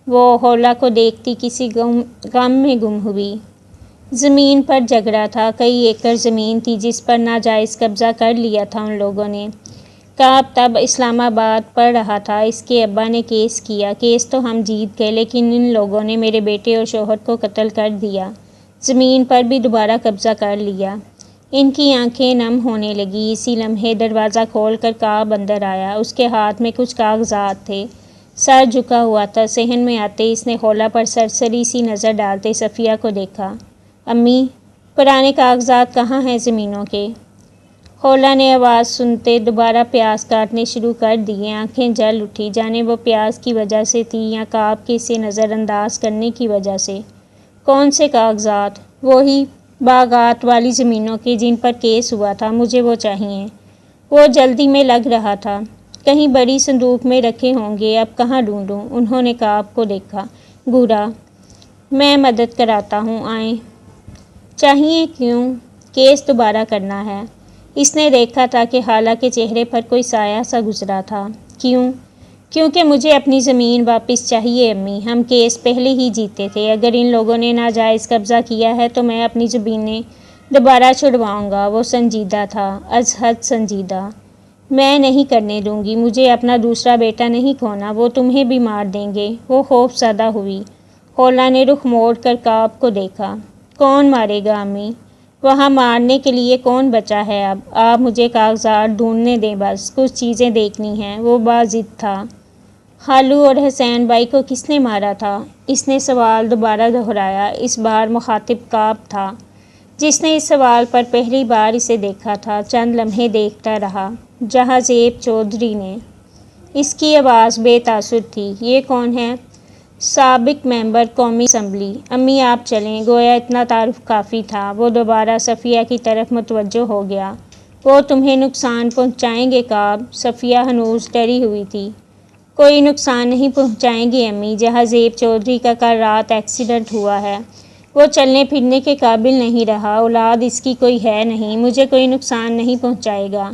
وہ ہولا کو دیکھتی کسی غم میں گم ہوئی۔ زمین پر جھگڑا تھا، کئی ایکڑ زمین تھی جس پر ناجائز قبضہ کر لیا تھا ان لوگوں نے۔ کعب تب اسلام آباد پڑھ رہا تھا۔ اس کے ابا نے کیس کیا۔ کیس تو ہم جیت گئے لیکن ان لوگوں نے میرے بیٹے اور شوہر کو قتل کر دیا، زمین پر بھی دوبارہ قبضہ کر لیا۔ ان کی آنکھیں نم ہونے لگیں۔ اسی لمحے دروازہ کھول کر کعب اندر آیا۔ اس کے ہاتھ میں کچھ کاغذات تھے، سر جھکا ہوا تھا۔ صحن میں آتے اس نے ہولا پر سرسری سی نظر ڈالتے صفیہ کو دیکھا۔ امی، پرانے کاغذات کہاں ہیں زمینوں کے؟ ہولا نے آواز سنتے دوبارہ پیاز کاٹنے شروع کر دیے۔ آنکھیں جل اٹھی، جانے وہ پیاز کی وجہ سے تھی یا کعب کے اسے نظر انداز کرنے کی وجہ سے۔ کون سے کاغذات؟ وہی باغات والی زمینوں کے جن پر کیس ہوا تھا، مجھے وہ چاہئیں۔ وہ جلدی میں لگ رہا تھا۔ کہیں بڑی صندوق میں رکھے ہوں گے، اب کہاں ڈھونڈوں؟ انہوں نے کعب کو دیکھا۔ گورا، میں مدد کراتا ہوں، آئیں۔ چاہیے کیوں؟ کیس دوبارہ کرنا ہے۔ اس نے دیکھا تھا کہ خالہ کے چہرے پر کوئی سایہ سا گزرا تھا۔ کیوں؟ کیونکہ مجھے اپنی زمین واپس چاہیے امی۔ ہم کیس پہلے ہی جیتے تھے۔ اگر ان لوگوں نے ناجائز قبضہ کیا ہے تو میں اپنی زمینیں دوبارہ چھڑواؤں گا۔ وہ سنجیدہ تھا، از حد سنجیدہ۔ میں نہیں کرنے دوں گی، مجھے اپنا دوسرا بیٹا نہیں کھونا، وہ تمہیں بھی مار دیں گے۔ وہ خوف زدہ ہوئی۔ ہولا نے رخ موڑ کر کعب کو دیکھا۔ کون مارے گا امی؟ وہاں مارنے کے لیے کون بچا ہے اب؟ آپ مجھے کاغذات ڈھونڈنے دیں، بس کچھ چیزیں دیکھنی ہیں۔ وہ باضد تھا۔ خالو اور حسین بھائی کو کس نے مارا تھا؟ اس نے سوال دوبارہ دہرایا۔ اس بار مخاطب کعب تھا، جس نے اس سوال پر پہلی بار اسے دیکھا تھا۔ چند لمحے دیکھتا رہا۔ جہازیب چودھری نے۔ اس کی آواز بے تاثر تھی۔ یہ کون ہے؟ سابق ممبر قومی اسمبلی۔ امی آپ چلیں۔ گویا اتنا تعارف کافی تھا۔ وہ دوبارہ صفیہ کی طرف متوجہ ہو گیا۔ وہ تمہیں نقصان پہنچائیں گے کعب؟ صفیہ ہنوز ڈری ہوئی تھی۔ کوئی نقصان نہیں پہنچائیں گے امی۔ جہازیب چودھری کا کل رات ایکسیڈنٹ ہوا ہے۔ وہ چلنے پھرنے کے قابل نہیں رہا۔ اولاد اس کی کوئی ہے نہیں۔ مجھے کوئی نقصان نہیں پہنچائے گا۔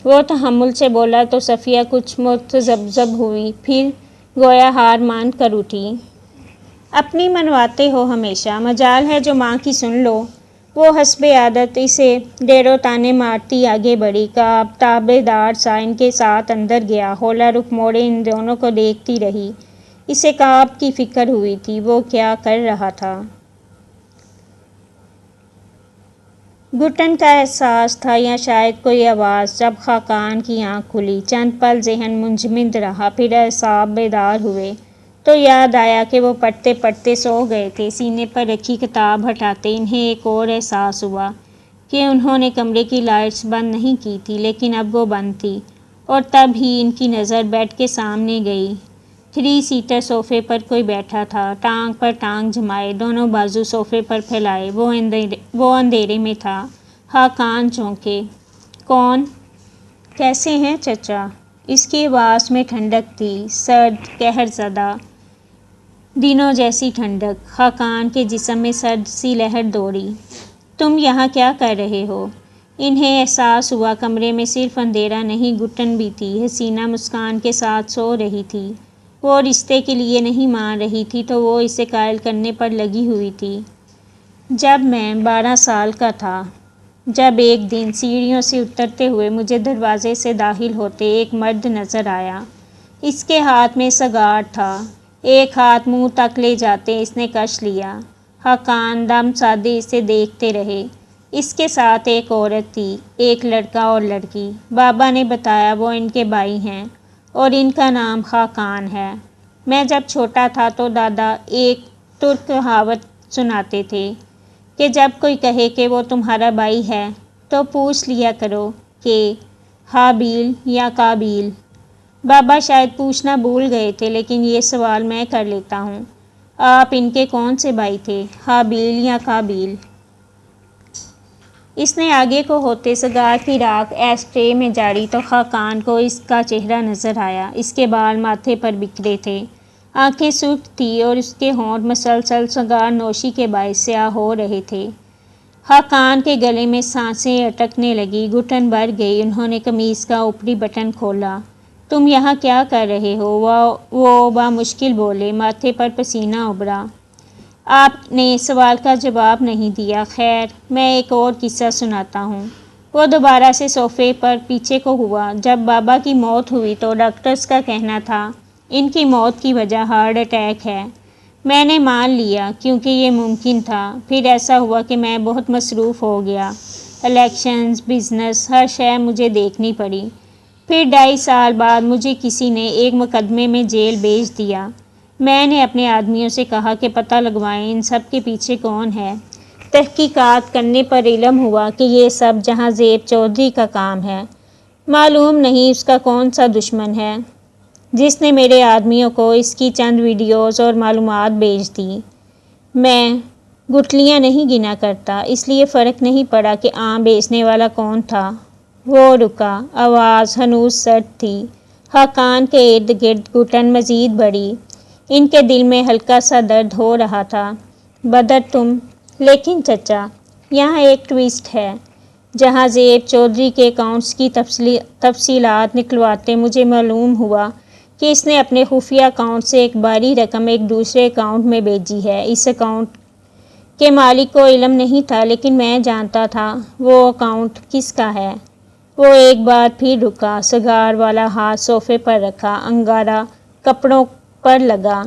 وہ تحمل سے بولا تو صفیہ کچھ متذبذب ہوئی، پھر گویا ہار مان کر اٹھی۔ اپنی منواتے ہو ہمیشہ، مجال ہے جو ماں کی سن لو۔ وہ حسب عادت اسے ڈیروں تانے مارتی آگے بڑھی۔ کعب تابع دار سا ان کے ساتھ اندر گیا۔ حولہ رخ موڑے ان دونوں کو دیکھتی رہی۔ اسے کعب کی فکر ہوئی تھی۔ وہ کیا کر رہا تھا؟ گھٹن کا احساس تھا یا شاید کوئی آواز؟ جب خاقان کی آنکھ کھلی، چند پل ذہن منجمد رہا، پھر اعصاب بیدار ہوئے تو یاد آیا کہ وہ پڑھتے پڑھتے سو گئے تھے۔ سینے پر رکھی کتاب ہٹاتے انہیں ایک اور احساس ہوا کہ انہوں نے کمرے کی لائٹس بند نہیں کی تھی، لیکن اب وہ بند تھی، اور تب ہی ان کی نظر بیڈ کے سامنے گئی۔ 3 سیٹر صوفے پر کوئی بیٹھا تھا، ٹانگ پر ٹانگ جمائے، دونوں بازو صوفے پر پھیلائے۔ وہ اندھیرے میں تھا۔ خاقان چونکے۔ کون؟ کیسے ہیں چچا؟ اس کی آواز میں ٹھنڈک تھی، سرد، قہر زدہ، دنوں جیسی ٹھنڈک۔ خاقان کے جسم میں سرد سی لہر دوڑی۔ تم یہاں کیا کر رہے ہو؟ انہیں احساس ہوا کمرے میں صرف اندھیرا نہیں، گھٹن بھی تھی۔ حسینہ مسکان کے ساتھ سو رہی تھی۔ وہ رشتے کے لیے نہیں مان رہی تھی تو وہ اسے قائل کرنے پر لگی ہوئی تھی۔ جب میں 12 سال کا تھا، جب ایک دن سیڑھیوں سے اترتے ہوئے مجھے دروازے سے داخل ہوتے ایک مرد نظر آیا۔ اس کے ہاتھ میں سگار تھا۔ ایک ہاتھ منہ تک لے جاتے اس نے کش لیا۔ خاقان دم سادے اسے دیکھتے رہے۔ اس کے ساتھ ایک عورت تھی، ایک لڑکا اور لڑکی۔ بابا نے بتایا وہ ان کے بھائی ہیں اور ان کا نام خاقان ہے۔ میں جب چھوٹا تھا تو دادا ایک ترک کہاوت سناتے تھے کہ جب کوئی کہے کہ وہ تمہارا بھائی ہے تو پوچھ لیا کرو کہ ہابیل یا قابیل۔ بابا شاید پوچھنا بھول گئے تھے، لیکن یہ سوال میں کر لیتا ہوں، آپ ان کے کون سے بھائی تھے، ہابیل یا قابیل؟ اس نے آگے کو ہوتے سگار کی راکھ ایش ٹرے میں جاڑی تو خاقان کو اس کا چہرہ نظر آیا۔ اس کے بال ماتھے پر بکھرے تھے، آنکھیں سرخ تھیں اور اس کے ہونٹ مسلسل سگار نوشی کے باعث سیاہ ہو رہے تھے۔ خاقان کے گلے میں سانسیں اٹکنے لگی، گھٹن بھر گئی۔ انہوں نے قمیص کا اوپری بٹن کھولا۔ تم یہاں کیا کر رہے ہو؟ وہ بامشکل بولے، ماتھے پر پسینہ ابھرا۔ آپ نے سوال کا جواب نہیں دیا۔ خیر، میں ایک اور قصہ سناتا ہوں۔ وہ دوبارہ سے صوفے پر پیچھے کو ہوا۔ جب بابا کی موت ہوئی تو ڈاکٹرز کا کہنا تھا ان کی موت کی وجہ ہارٹ اٹیک ہے۔ میں نے مان لیا کیونکہ یہ ممکن تھا۔ پھر ایسا ہوا کہ میں بہت مصروف ہو گیا، الیکشنز، بزنس، ہر شے مجھے دیکھنی پڑی۔ پھر 2.5 سال بعد مجھے کسی نے ایک مقدمے میں جیل بھیج دیا۔ میں نے اپنے آدمیوں سے کہا کہ پتہ لگوائیں ان سب کے پیچھے کون ہے۔ تحقیقات کرنے پر علم ہوا کہ یہ سب جہازیب چودھری کا کام ہے۔ معلوم نہیں اس کا کون سا دشمن ہے جس نے میرے آدمیوں کو اس کی چند ویڈیوز اور معلومات بھیج دی۔ میں گٹھلیاں نہیں گنا کرتا، اس لیے فرق نہیں پڑا کہ آم بیچنے والا کون تھا۔ وہ رکا، آواز ہنوز سرد تھی۔ خاقان کے ارد گرد گھٹن مزید بڑھی۔ ان کے دل میں ہلکا سا درد ہو رہا تھا۔ بدر تم؟ لیکن چچا، یہاں ایک ٹویسٹ ہے۔ جہازیب چودھری کے اکاؤنٹس کی تفصیلات نکلواتے مجھے معلوم ہوا کہ اس نے اپنے خفیہ اکاؤنٹ سے ایک بھاری رقم ایک دوسرے اکاؤنٹ میں بھیجی ہے۔ اس اکاؤنٹ کے مالک کو علم نہیں تھا، لیکن میں جانتا تھا۔ وہ اکاؤنٹ کس کا ہے؟ وہ ایک بار پھر رکا، سگار والا ہاتھ صوفے پر رکھا، انگارہ کپڑوں پر لگا۔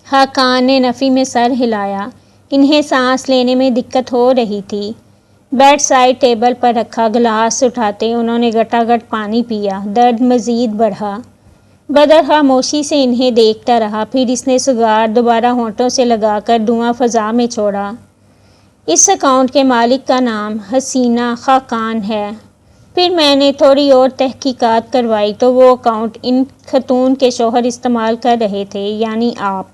خاقان نے نفی میں سر ہلایا۔ انہیں سانس لینے میں دقت ہو رہی تھی۔ بیڈ سائڈ ٹیبل پر رکھا گلاس اٹھاتے انہوں نے گٹا گٹ پانی پیا۔ درد مزید بڑھا۔ بدر خاموشی سے انہیں دیکھتا رہا، پھر اس نے سگار دوبارہ ہونٹوں سے لگا کر دھواں فضا میں چھوڑا۔ اس اکاؤنٹ کے مالک کا نام حسینہ خاقان ہے۔ پھر میں نے تھوڑی اور تحقیقات کروائی تو وہ اکاؤنٹ ان خاتون کے شوہر استعمال کر رہے تھے، یعنی آپ۔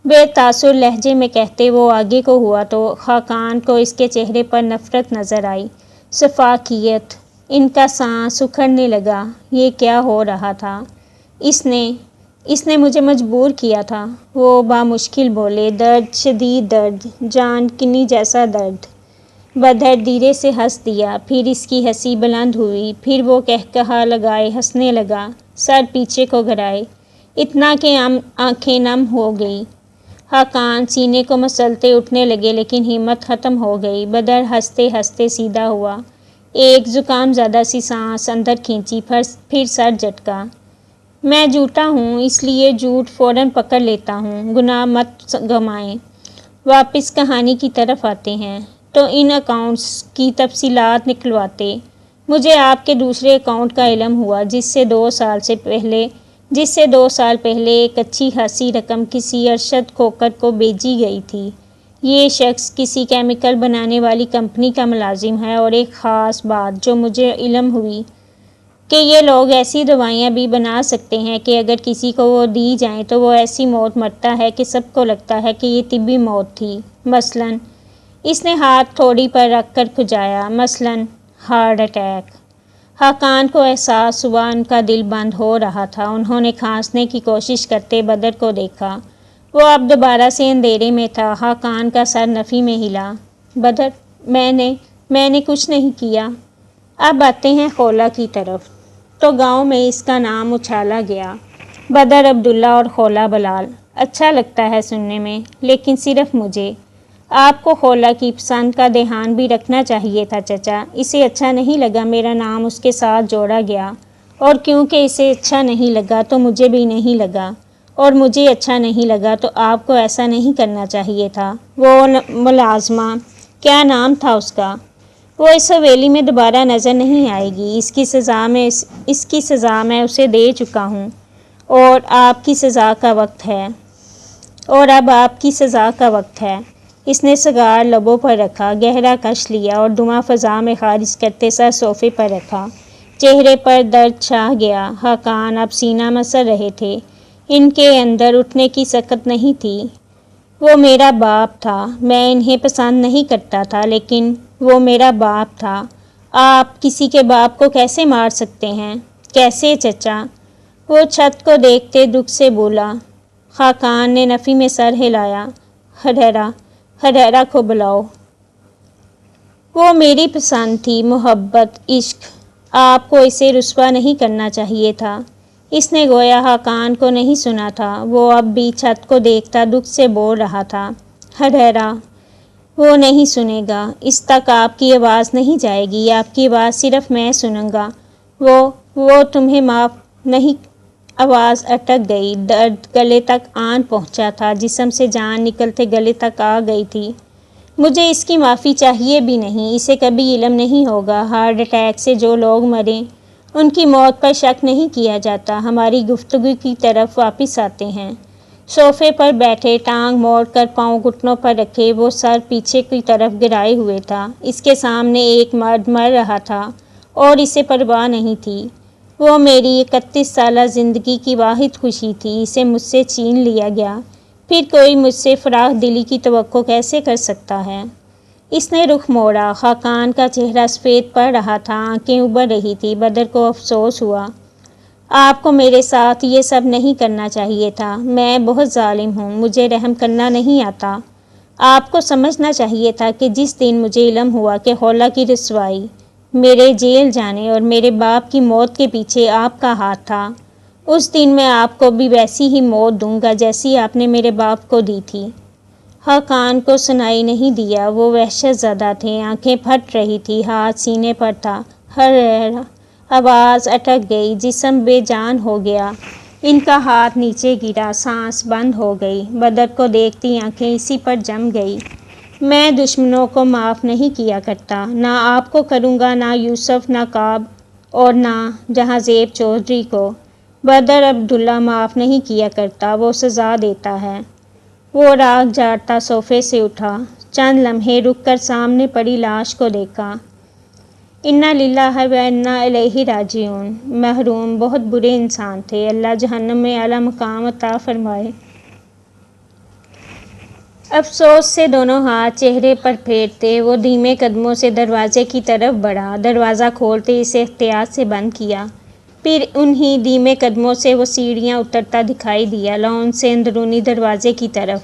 بے تاثر لہجے میں کہتے وہ آگے کو ہوا تو خاقان کو اس کے چہرے پر نفرت نظر آئی، شفافیت۔ ان کا سانس اکھڑنے لگا۔ یہ کیا ہو رہا تھا؟ اس نے مجھے مجبور کیا تھا، وہ بامشکل بولے۔ درد، شدید درد، جان کنی جیسا درد۔ بدر دھیرے سے ہنس دیا، پھر اس کی ہنسی بلند ہوئی، پھر وہ قہقہا لگائے ہنسنے لگا، سر پیچھے کو گرائے، اتنا کہ آنکھیں نم ہو گئی۔ خاقان سینے کو مسلتے اٹھنے لگے لیکن ہمت ختم ہو گئی۔ بدر ہنستے ہنستے سیدھا ہوا، ایک زکام زدہ سی سانس اندر کھینچی، پھر سر جھٹکا۔ میں جھوٹا ہوں، اس لیے جھوٹ فوراً پکڑ لیتا ہوں، گناہ مت گنوائیں۔ واپس کہانی کی طرف آتے ہیں تو ان اکاؤنٹس کی تفصیلات نکلواتے۔ مجھے آپ کے دوسرے اکاؤنٹ کا علم ہوا جس سے 2 سال پہلے ایک اچھی خاصی رقم کسی ارشد کھوکر کو بھیجی گئی تھی۔ یہ شخص کسی کیمیکل بنانے والی کمپنی کا ملازم ہے، اور ایک خاص بات جو مجھے علم ہوئی کہ یہ لوگ ایسی دوائیاں بھی بنا سکتے ہیں کہ اگر کسی کو وہ دی جائیں تو وہ ایسی موت مرتا ہے کہ سب کو لگتا ہے کہ یہ طبی موت تھی۔ مثلاً اس نے ہاتھ تھوڑی پر رکھ کر کھجایا، مثلاً ہارٹ اٹیک۔ خاقان کو احساس ہوا ان کا دل بند ہو رہا تھا۔ انہوں نے کھانسنے کی کوشش کرتے بدر کو دیکھا، وہ اب دوبارہ سے اندھیرے میں تھا۔ خاقان کا سر نفی میں ہلا۔ بدر، میں نے کچھ نہیں کیا۔ اب آتے ہیں خولا کی طرف تو گاؤں میں اس کا نام اچھالا گیا، بدر عبداللہ اور خولا بلال۔ اچھا لگتا ہے سننے میں، لیکن صرف مجھے۔ آپ کو خولا کی پسند کا دھیان بھی رکھنا چاہیے تھا چچا۔ اسے اچھا نہیں لگا میرا نام اس کے ساتھ جوڑا گیا، اور کیونکہ اسے اچھا نہیں لگا تو مجھے بھی نہیں لگا، اور مجھے اچھا نہیں لگا تو آپ کو ایسا نہیں کرنا چاہیے تھا۔ وہ ملازمہ، کیا نام تھا اس کا؟ وہ اس حویلی میں دوبارہ نظر نہیں آئے گی۔ اس کی سزا میں اسے دے چکا ہوں، اور اب آپ کی سزا کا وقت ہے۔ اس نے سگار لبوں پر رکھا، گہرا کش لیا اور دھواں فضا میں خارج کرتے سر صوفے پر رکھا۔ چہرے پر درد چھا گیا۔ خاقان اب سینہ مسل رہے تھے، ان کے اندر اٹھنے کی سخت نہیں تھی۔ وہ میرا باپ تھا، میں انہیں پسند نہیں کرتا تھا، لیکن وہ میرا باپ تھا۔ آپ کسی کے باپ کو کیسے مار سکتے ہیں؟ کیسے چچا؟ وہ چھت کو دیکھتے دکھ سے بولا۔ خاقان نے نفی میں سر ہلایا۔ ہریرا کو بلاؤ۔ وہ میری پسند تھی، محبت، عشق۔ آپ کو اسے رسوا نہیں کرنا چاہیے تھا۔ اس نے گویا خاقان کو نہیں سنا تھا، وہ اب بھی چھت کو دیکھتا دکھ سے بول رہا تھا۔ ہریرا، وہ نہیں سنے گا، اس تک آپ کی آواز نہیں جائے گی، آپ کی آواز صرف میں سنوں گا۔ وہ تمہیں معاف نہیں۔ آواز اٹک گئی، درد گلے تک آن پہنچا تھا، جسم سے جان نکلتے گلے تک آ گئی تھی۔ مجھے اس کی معافی چاہیے بھی نہیں، اسے کبھی علم نہیں ہوگا۔ ہارٹ اٹیک سے جو لوگ مرے ان کی موت پر شک نہیں کیا جاتا۔ ہماری گفتگو کی طرف واپس آتے ہیں۔ صوفے پر بیٹھے، ٹانگ موڑ کر پاؤں گھٹنوں پر رکھے، وہ سر پیچھے کی طرف گرائے ہوئے تھا۔ اس کے سامنے ایک مرد مر رہا تھا اور اسے پرواہ نہیں تھی۔ وہ میری 31 سالہ زندگی کی واحد خوشی تھی، اسے مجھ سے چھین لیا گیا، پھر کوئی مجھ سے فراخ دلی کی توقع کیسے کر سکتا ہے؟ اس نے رخ موڑا۔ خاقان کا چہرہ سفید پڑ رہا تھا، آنکھیں ابھر رہی تھی۔ بدر کو افسوس ہوا، آپ کو میرے ساتھ یہ سب نہیں کرنا چاہیے تھا۔ میں بہت ظالم ہوں، مجھے رحم کرنا نہیں آتا۔ آپ کو سمجھنا چاہیے تھا کہ جس دن مجھے علم ہوا کہ خولا کی رسوائی، میرے جیل جانے اور میرے باپ کی موت کے پیچھے آپ کا ہاتھ تھا، اس دن میں آپ کو بھی ویسی ہی موت دوں گا جیسی آپ نے میرے باپ کو دی تھی۔ خاقان کو سنائی نہیں دیا، وہ وحشت زدہ تھے، آنکھیں پھٹ رہی تھی، ہاتھ سینے پر تھا۔ ہریرا، آواز اٹک گئی، جسم بے جان ہو گیا۔ ان کا ہاتھ نیچے گرا، سانس بند ہو گئی۔ بدر کو دیکھتی آنکھیں اسی پر جم گئی۔ میں دشمنوں کو معاف نہیں کیا کرتا، نہ آپ کو کروں گا، نہ یوسف، نہ کعب، اور نہ جہاں زیب چودھری کو۔ بدر عبداللہ معاف نہیں کیا کرتا، وہ سزا دیتا ہے۔ وہ راگ جاڑتا صوفے سے اٹھا، چند لمحے رک کر سامنے پڑی لاش کو دیکھا۔ انا للہ و انا الیہ راجعون۔ محروم بہت برے انسان تھے، اللہ جہنم میں اعلیٰ مقام عطا فرمائے۔ افسوس سے دونوں ہاتھ چہرے پر پھیرتے وہ دھیمے قدموں سے دروازے کی طرف بڑھا۔ دروازہ کھولتے اسے احتیاط سے بند کیا، پھر انہی دھیمے قدموں سے وہ سیڑھیاں اترتا دکھائی دیا، لان سے اندرونی دروازے کی طرف۔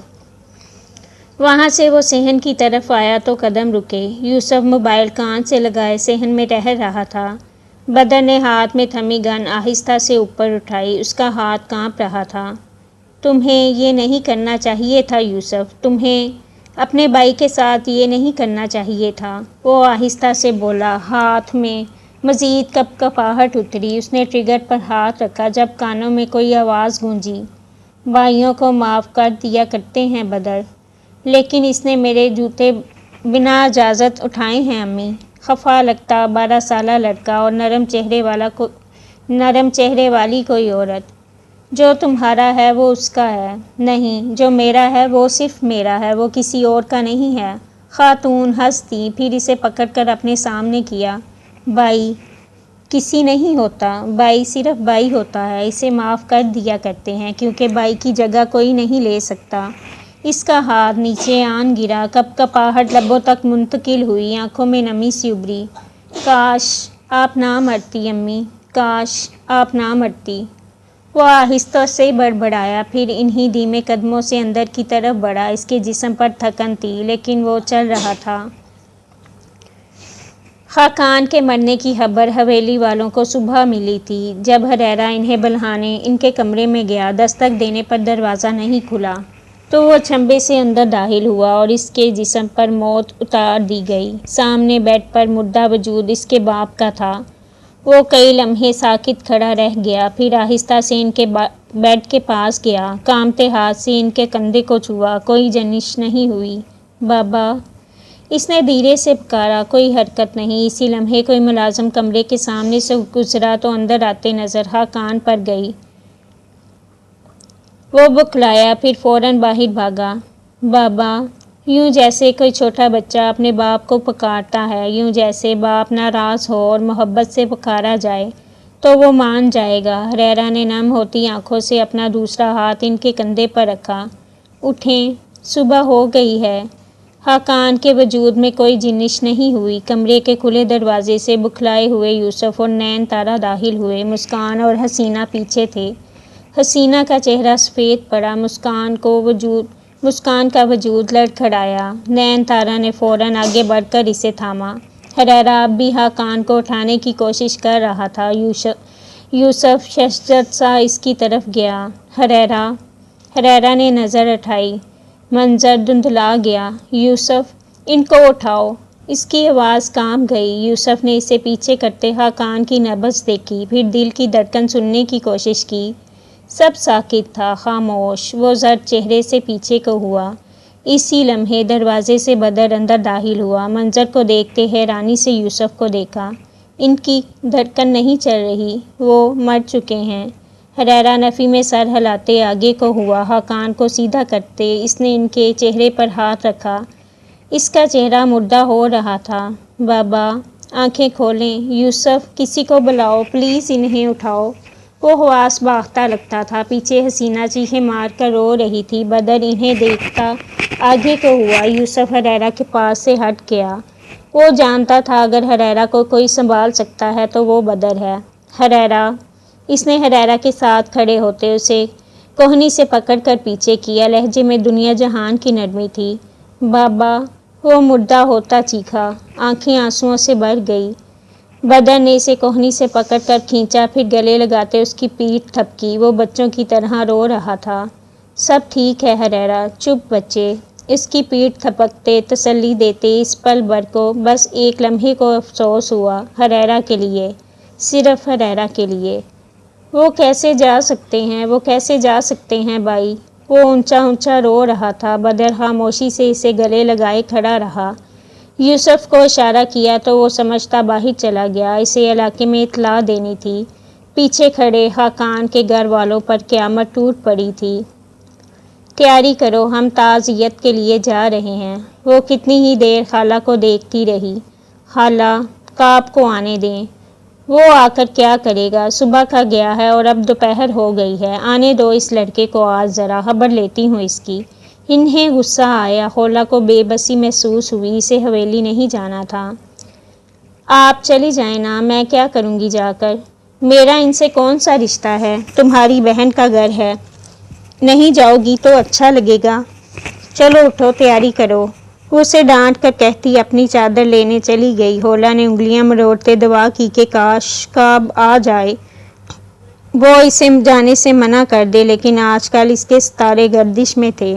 وہاں سے وہ صحن کی طرف آیا تو قدم رکے۔ یوسف موبائل کان سے لگائے صحن میں ٹہل رہا تھا۔ بدر نے ہاتھ میں تھمی گن آہستہ سے اوپر اٹھائی، اس کا ہاتھ کانپ رہا تھا۔ تمہیں یہ نہیں کرنا چاہیے تھا یوسف، تمہیں اپنے بھائی کے ساتھ یہ نہیں کرنا چاہیے تھا، وہ آہستہ سے بولا۔ ہاتھ میں مزید کپکپاہٹ اتری، اس نے ٹریگر پر ہاتھ رکھا جب کانوں میں کوئی آواز گونجی۔ بھائیوں کو معاف کر دیا کرتے ہیں بدر، لیکن اس نے میرے جوتے بنا اجازت اٹھائے ہیں امی۔ خفا لگتا 12 سالہ لڑکا اور نرم چہرے والی کوئی عورت۔ جو تمہارا ہے وہ اس کا ہے، نہیں جو میرا ہے وہ صرف میرا ہے، وہ کسی اور کا نہیں ہے۔ خاتون ہنس دی، پھر اسے پکڑ کر اپنے سامنے کیا۔ بھائی کسی نہیں ہوتا، بھائی صرف بھائی ہوتا ہے، اسے معاف کر دیا کرتے ہیں کیونکہ بھائی کی جگہ کوئی نہیں لے سکتا۔ اس کا ہاتھ نیچے آن گرا، کپکپاہٹ لبوں تک منتقل ہوئی، آنکھوں میں نمی سی ابھری۔ کاش آپ نہ مرتی امی، کاش آپ نہ مرتی۔ وہ آہستہ سے بڑبڑایا، پھر انہی دھیمے قدموں سے اندر کی طرف بڑھا۔ اس کے جسم پر تھکن تھی لیکن وہ چل رہا تھا۔ خاقان کے مرنے کی خبر حویلی والوں کو صبح ملی تھی۔ جب ہریرہ انہیں بلہانے ان کے کمرے میں گیا، دستک دینے پر دروازہ نہیں کھلا تو وہ چھمبے سے اندر داخل ہوا اور اس کے جسم پر موت اتار دی گئی۔ سامنے بیڈ پر مردہ وجود اس کے باپ کا تھا۔ وہ کئی لمحے ساکت کھڑا رہ گیا، پھر آہستہ سے ان کے بیڈ کے پاس گیا، کانپتے ہاتھ سے ان کے کندھے کو چھوا۔ کوئی جنش نہیں ہوئی۔ بابا، اس نے دھیرے سے پکارا۔ کوئی حرکت نہیں۔ اسی لمحے کوئی ملازم کمرے کے سامنے سے گزرا تو اندر آتے نظر خاقان پر گئی۔ وہ بکلایا، پھر فوراً باہر بھاگا۔ بابا، یوں جیسے کوئی چھوٹا بچہ اپنے باپ کو پکارتا ہے، یوں جیسے باپ ناراض ہو اور محبت سے پکارا جائے تو وہ مان جائے گا۔ ہریرہ نے نم ہوتی آنکھوں سے اپنا دوسرا ہاتھ ان کے کندھے پر رکھا۔ اٹھیں، صبح ہو گئی ہے۔ خاقان کے وجود میں کوئی جنش نہیں ہوئی۔ کمرے کے کھلے دروازے سے بکھلائے ہوئے یوسف اور نین تارا داخل ہوئے۔ مسکان اور حسینہ پیچھے تھے۔ حسینہ کا چہرہ سفید پڑا، مسکان کا وجود لڑکھڑایا۔ نین تارا نے فوراً آگے بڑھ کر اسے تھاما۔ ہریرہ اب بھی خاقان کو اٹھانے کی کوشش کر رہا تھا۔ یوسف ششدر سا اس کی طرف گیا۔ ہریرہ نے نظر اٹھائی۔ منظر دھندلا گیا۔ یوسف، ان کو اٹھاؤ۔ اس کی آواز کانپ گئی۔ یوسف نے اسے پیچھے کرتے خاقان کی نبض دیکھی، پھر دل کی دھڑکن سننے کی کوشش کی۔ سب ساکت تھا، خاموش۔ وہ زرد چہرے سے پیچھے کو ہوا۔ اسی لمحے دروازے سے بدر اندر داخل ہوا۔ منظر کو دیکھتے حیرانی سے یوسف کو دیکھا۔ ان کی دھڑکن نہیں چل رہی، وہ مر چکے ہیں۔ ہریرہ نفی میں سر ہلاتے آگے کو ہوا۔ خاقان کو سیدھا کرتے اس نے ان کے چہرے پر ہاتھ رکھا۔ اس کا چہرہ مردہ ہو رہا تھا۔ بابا، آنکھیں کھولیں۔ یوسف، کسی کو بلاؤ، پلیز انہیں اٹھاؤ۔ وہ حواس باختہ لگتا تھا۔ پیچھے حسینہ چیخیں مار کر رو رہی تھی۔ بدر انہیں دیکھتا آگے کو ہوا۔ یوسف ہریرہ کے پاس سے ہٹ گیا۔ وہ جانتا تھا اگر ہریرہ کو کوئی سنبھال سکتا ہے تو وہ بدر ہے۔ ہریرہ، اس نے ہریرہ کے ساتھ کھڑے ہوتے اسے کوہنی سے پکڑ کر پیچھے کیا۔ لہجے میں دنیا جہان کی نرمی تھی۔ بابا، وہ مردہ ہوتا چیخا۔ آنکھیں آنسوؤں سے بھر گئی۔ بدر نے اسے کوہنی سے پکڑ کر کھینچا، پھر گلے لگاتے اس کی پیٹھ تھپکی۔ وہ بچوں کی طرح رو رہا تھا۔ سب ٹھیک ہے ہریرہ، چپ بچے۔ اس کی پیٹھ تھپکتے تسلی دیتے اس پل بھر کو بس ایک لمحے کو افسوس ہوا، ہریرہ کے لیے، صرف ہریرہ کے لیے۔ وہ کیسے جا سکتے ہیں، وہ کیسے جا سکتے ہیں بھائی۔ وہ اونچا اونچا رو رہا تھا۔ بدر خاموشی سے اسے گلے لگائے کھڑا رہا۔ یوسف کو اشارہ کیا تو وہ سمجھتا باہر چلا گیا، اسے علاقے میں اطلاع دینی تھی۔ پیچھے کھڑے خاقان کے گھر والوں پر قیامت ٹوٹ پڑی تھی۔ تیاری کرو، ہم تعزیت کے لیے جا رہے ہیں۔ وہ کتنی ہی دیر خالہ کو دیکھتی رہی۔ خالہ، کعب کو آنے دیں، وہ آ کر کیا کرے گا؟ صبح کا گیا ہے اور اب دوپہر ہو گئی ہے، آنے دو اس لڑکے کو، آج ذرا خبر لیتی ہوں اس کی۔ انہیں غصہ آیا، خولہ کو بے بسی محسوس ہوئی، اسے حویلی نہیں جانا تھا۔ آپ چلی جائیں نا، میں کیا کروں گی جا کر؟ میرا ان سے کون سا رشتہ ہے؟ تمہاری بہن کا گھر ہے، نہیں جاؤ گی تو اچھا لگے گا؟ چلو اٹھو، تیاری کرو، وہ اسے ڈانٹ کر کہتی اپنی چادر لینے چلی گئی۔ خولہ نے انگلیاں مروڑتے دعا کی کہ کاش کعب آ جائے، وہ اسے جانے سے منع کر دے، لیکن آج کل اس کے ستارے گردش میں تھے۔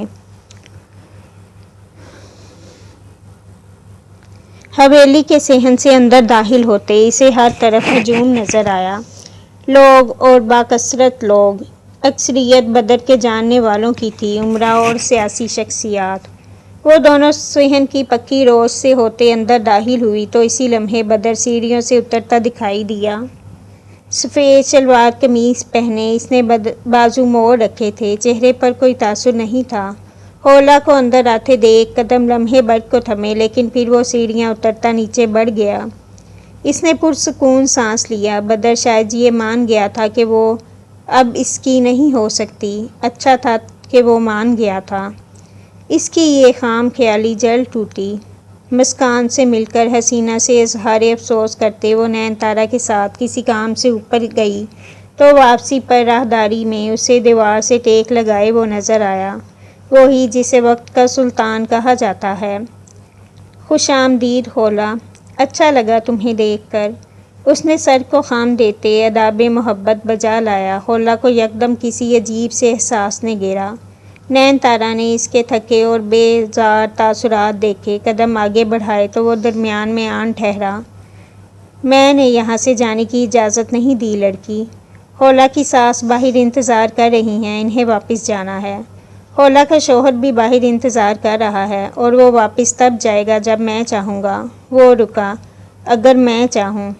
حویلی کے صحن سے اندر داخل ہوتے اسے ہر طرف ہجوم نظر آیا، لوگ اور باکثرت لوگ۔ اکثریت بدر کے جاننے والوں کی تھی، امراء اور سیاسی شخصیات۔ وہ دونوں صحن کی پکی روش سے ہوتے اندر داخل ہوئی تو اسی لمحے بدر سیڑھیوں سے اترتا دکھائی دیا۔ سفید شلوار قمیص پہنے اس نے بازو موڑ رکھے تھے، چہرے پر کوئی تاثر نہیں تھا۔ خولہ کو اندر آتے دیکھ قدم لمحے بھر کو تھمے، لیکن پھر وہ سیڑھیاں اترتا نیچے بڑھ گیا۔ اس نے پرسکون سانس لیا۔ بدر شاید یہ مان گیا تھا کہ وہ اب اس کی نہیں ہو سکتی۔ اچھا تھا کہ وہ مان گیا تھا۔ اس کی یہ خام خیالی جل ٹوٹی۔ مسکان سے مل کر حسینہ سے اظہار افسوس کرتے وہ نین تارا کے ساتھ کسی کام سے اوپر گئی تو واپسی پر راہداری میں اسے دیوار سے ٹیک لگائے وہ نظر آیا، وہی جسے وقت کا سلطان کہا جاتا ہے۔ خوش آمدید خولہ، اچھا لگا تمہیں دیکھ کر، اس نے سر کو خم دیتے اداب محبت بجا لایا۔ خولہ کو یکدم کسی عجیب سے احساس نے گھیرا۔ نین تارا نے اس کے تھکے اور بے زار تاثرات دیکھے، قدم آگے بڑھائے تو وہ درمیان میں آن ٹھہرا۔ میں نے یہاں سے جانے کی اجازت نہیں دی لڑکی، خولہ کی ساس باہر انتظار کر رہی ہیں، انہیں واپس جانا ہے۔ خولہ کا شوہر بھی باہر انتظار کر رہا ہے اور وہ واپس تب جائے گا جب میں چاہوں گا۔ وہ رکا، اگر میں چاہوں؟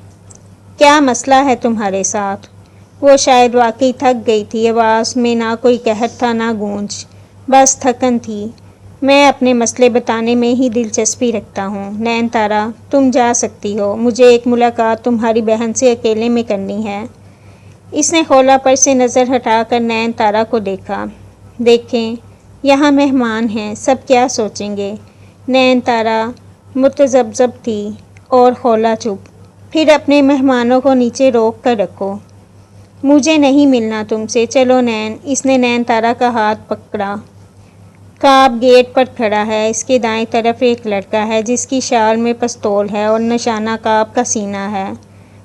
کیا مسئلہ ہے تمہارے ساتھ؟ وہ شاید واقعی تھک گئی تھی، آواز میں نہ کوئی قہر تھا نہ گونج، بس تھکن تھی۔ میں اپنے مسئلے بتانے میں ہی دلچسپی رکھتا ہوں۔ نین تارا، تم جا سکتی ہو، مجھے ایک ملاقات تمہاری بہن سے اکیلے میں کرنی ہے۔ اس نے خولہ پر سے نظر ہٹا کر نین تارا کو دیکھا۔ دیکھیں، یہاں مہمان ہیں، سب کیا سوچیں گے؟ نین تارا متذبذب تھی اور خولہ چپ۔ پھر اپنے مہمانوں کو نیچے روک کر رکھو، مجھے نہیں ملنا تم سے، چلو نین۔ اس نے نین تارا کا ہاتھ پکڑا۔ کعب گیٹ پر کھڑا ہے، اس کے دائیں طرف ایک لڑکا ہے جس کی شال میں پستول ہے اور نشانہ کعب کا سینہ ہے۔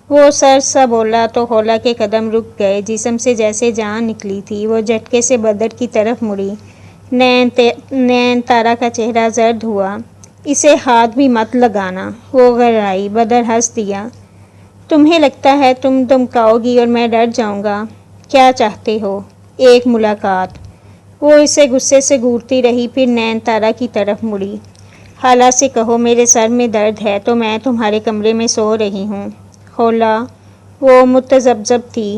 وہ سر سا بولا تو خولہ کے قدم رک گئے، جسم سے جیسے جان نکلی تھی۔ وہ جھٹکے سے بدر کی طرف مڑی۔ نین تارا کا چہرہ زرد ہوا۔ اسے ہاتھ بھی مت لگانا، وہ گھبرائی۔ بدر ہنس دیا۔ تمہیں لگتا ہے تم دمکاؤ گی اور میں ڈر جاؤں گا؟ کیا چاہتے ہو؟ ایک ملاقات۔ وہ اسے غصے سے گھورتی رہی، پھر نین تارا کی طرف مڑی۔ خالہ سے کہو میرے سر میں درد ہے تو میں تمہارے کمرے میں سو رہی ہوں۔ خولہ، وہ متذبذب تھی۔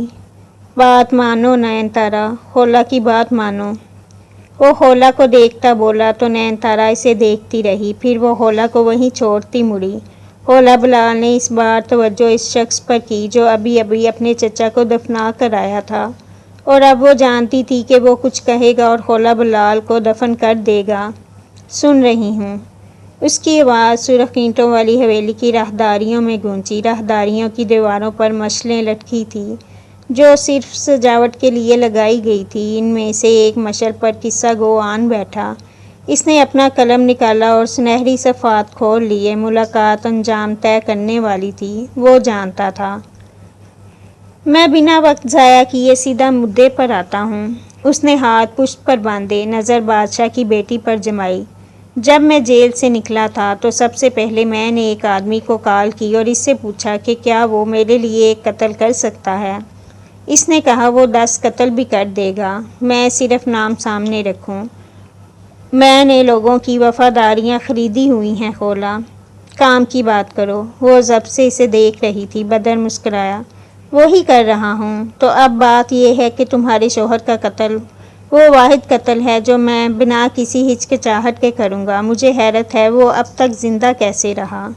بات مانو نین تارا، خولہ کی بات مانو۔ وہ خولہ کو دیکھتا بولا تو نین تارا اسے دیکھتی رہی، پھر وہ خولہ کو وہیں چھوڑتی مڑی۔ خولہ بلال نے اس بار توجہ اس شخص پر کی جو ابھی ابھی اپنے چچا کو دفنا کر آیا تھا، اور اب وہ جانتی تھی کہ وہ کچھ کہے گا اور خولہ بلال کو دفن کر دے گا۔ سن رہی ہوں، اس کی آواز سرخ اینٹوں والی حویلی کی راہداریوں میں گونجی۔ راہداریوں کی دیواروں پر مشلیں لٹکی تھیں جو صرف سجاوٹ کے لیے لگائی گئی تھی۔ ان میں سے ایک مشل پر قصہ گو آن بیٹھا۔ اس نے اپنا قلم نکالا اور سنہری صفحات کھول لیے۔ ملاقات انجام طے کرنے والی تھی، وہ جانتا تھا۔ میں بنا وقت ضائع کیے سیدھا مدعے پر آتا ہوں۔ اس نے ہاتھ پشت پر باندھے، نظر بادشاہ کی بیٹی پر جمائی۔ جب میں جیل سے نکلا تھا تو سب سے پہلے میں نے ایک آدمی کو کال کی اور اس سے پوچھا کہ کیا وہ میرے لیے ایک قتل کر سکتا ہے۔ اس نے کہا وہ 10 قتل بھی کر دے گا، میں صرف نام سامنے رکھوں۔ میں نے لوگوں کی وفاداریاں خریدی ہوئی ہیں خولہ، کام کی بات کرو۔ وہ ضبط سے اسے دیکھ رہی تھی۔ بدر مسکرایا۔ وہی کر رہا ہوں۔ تو اب بات یہ ہے کہ تمہارے شوہر کا قتل وہ واحد قتل ہے جو میں بنا کسی ہچکچاہٹ کے کروں گا۔ مجھے حیرت ہے وہ اب تک زندہ کیسے رہا۔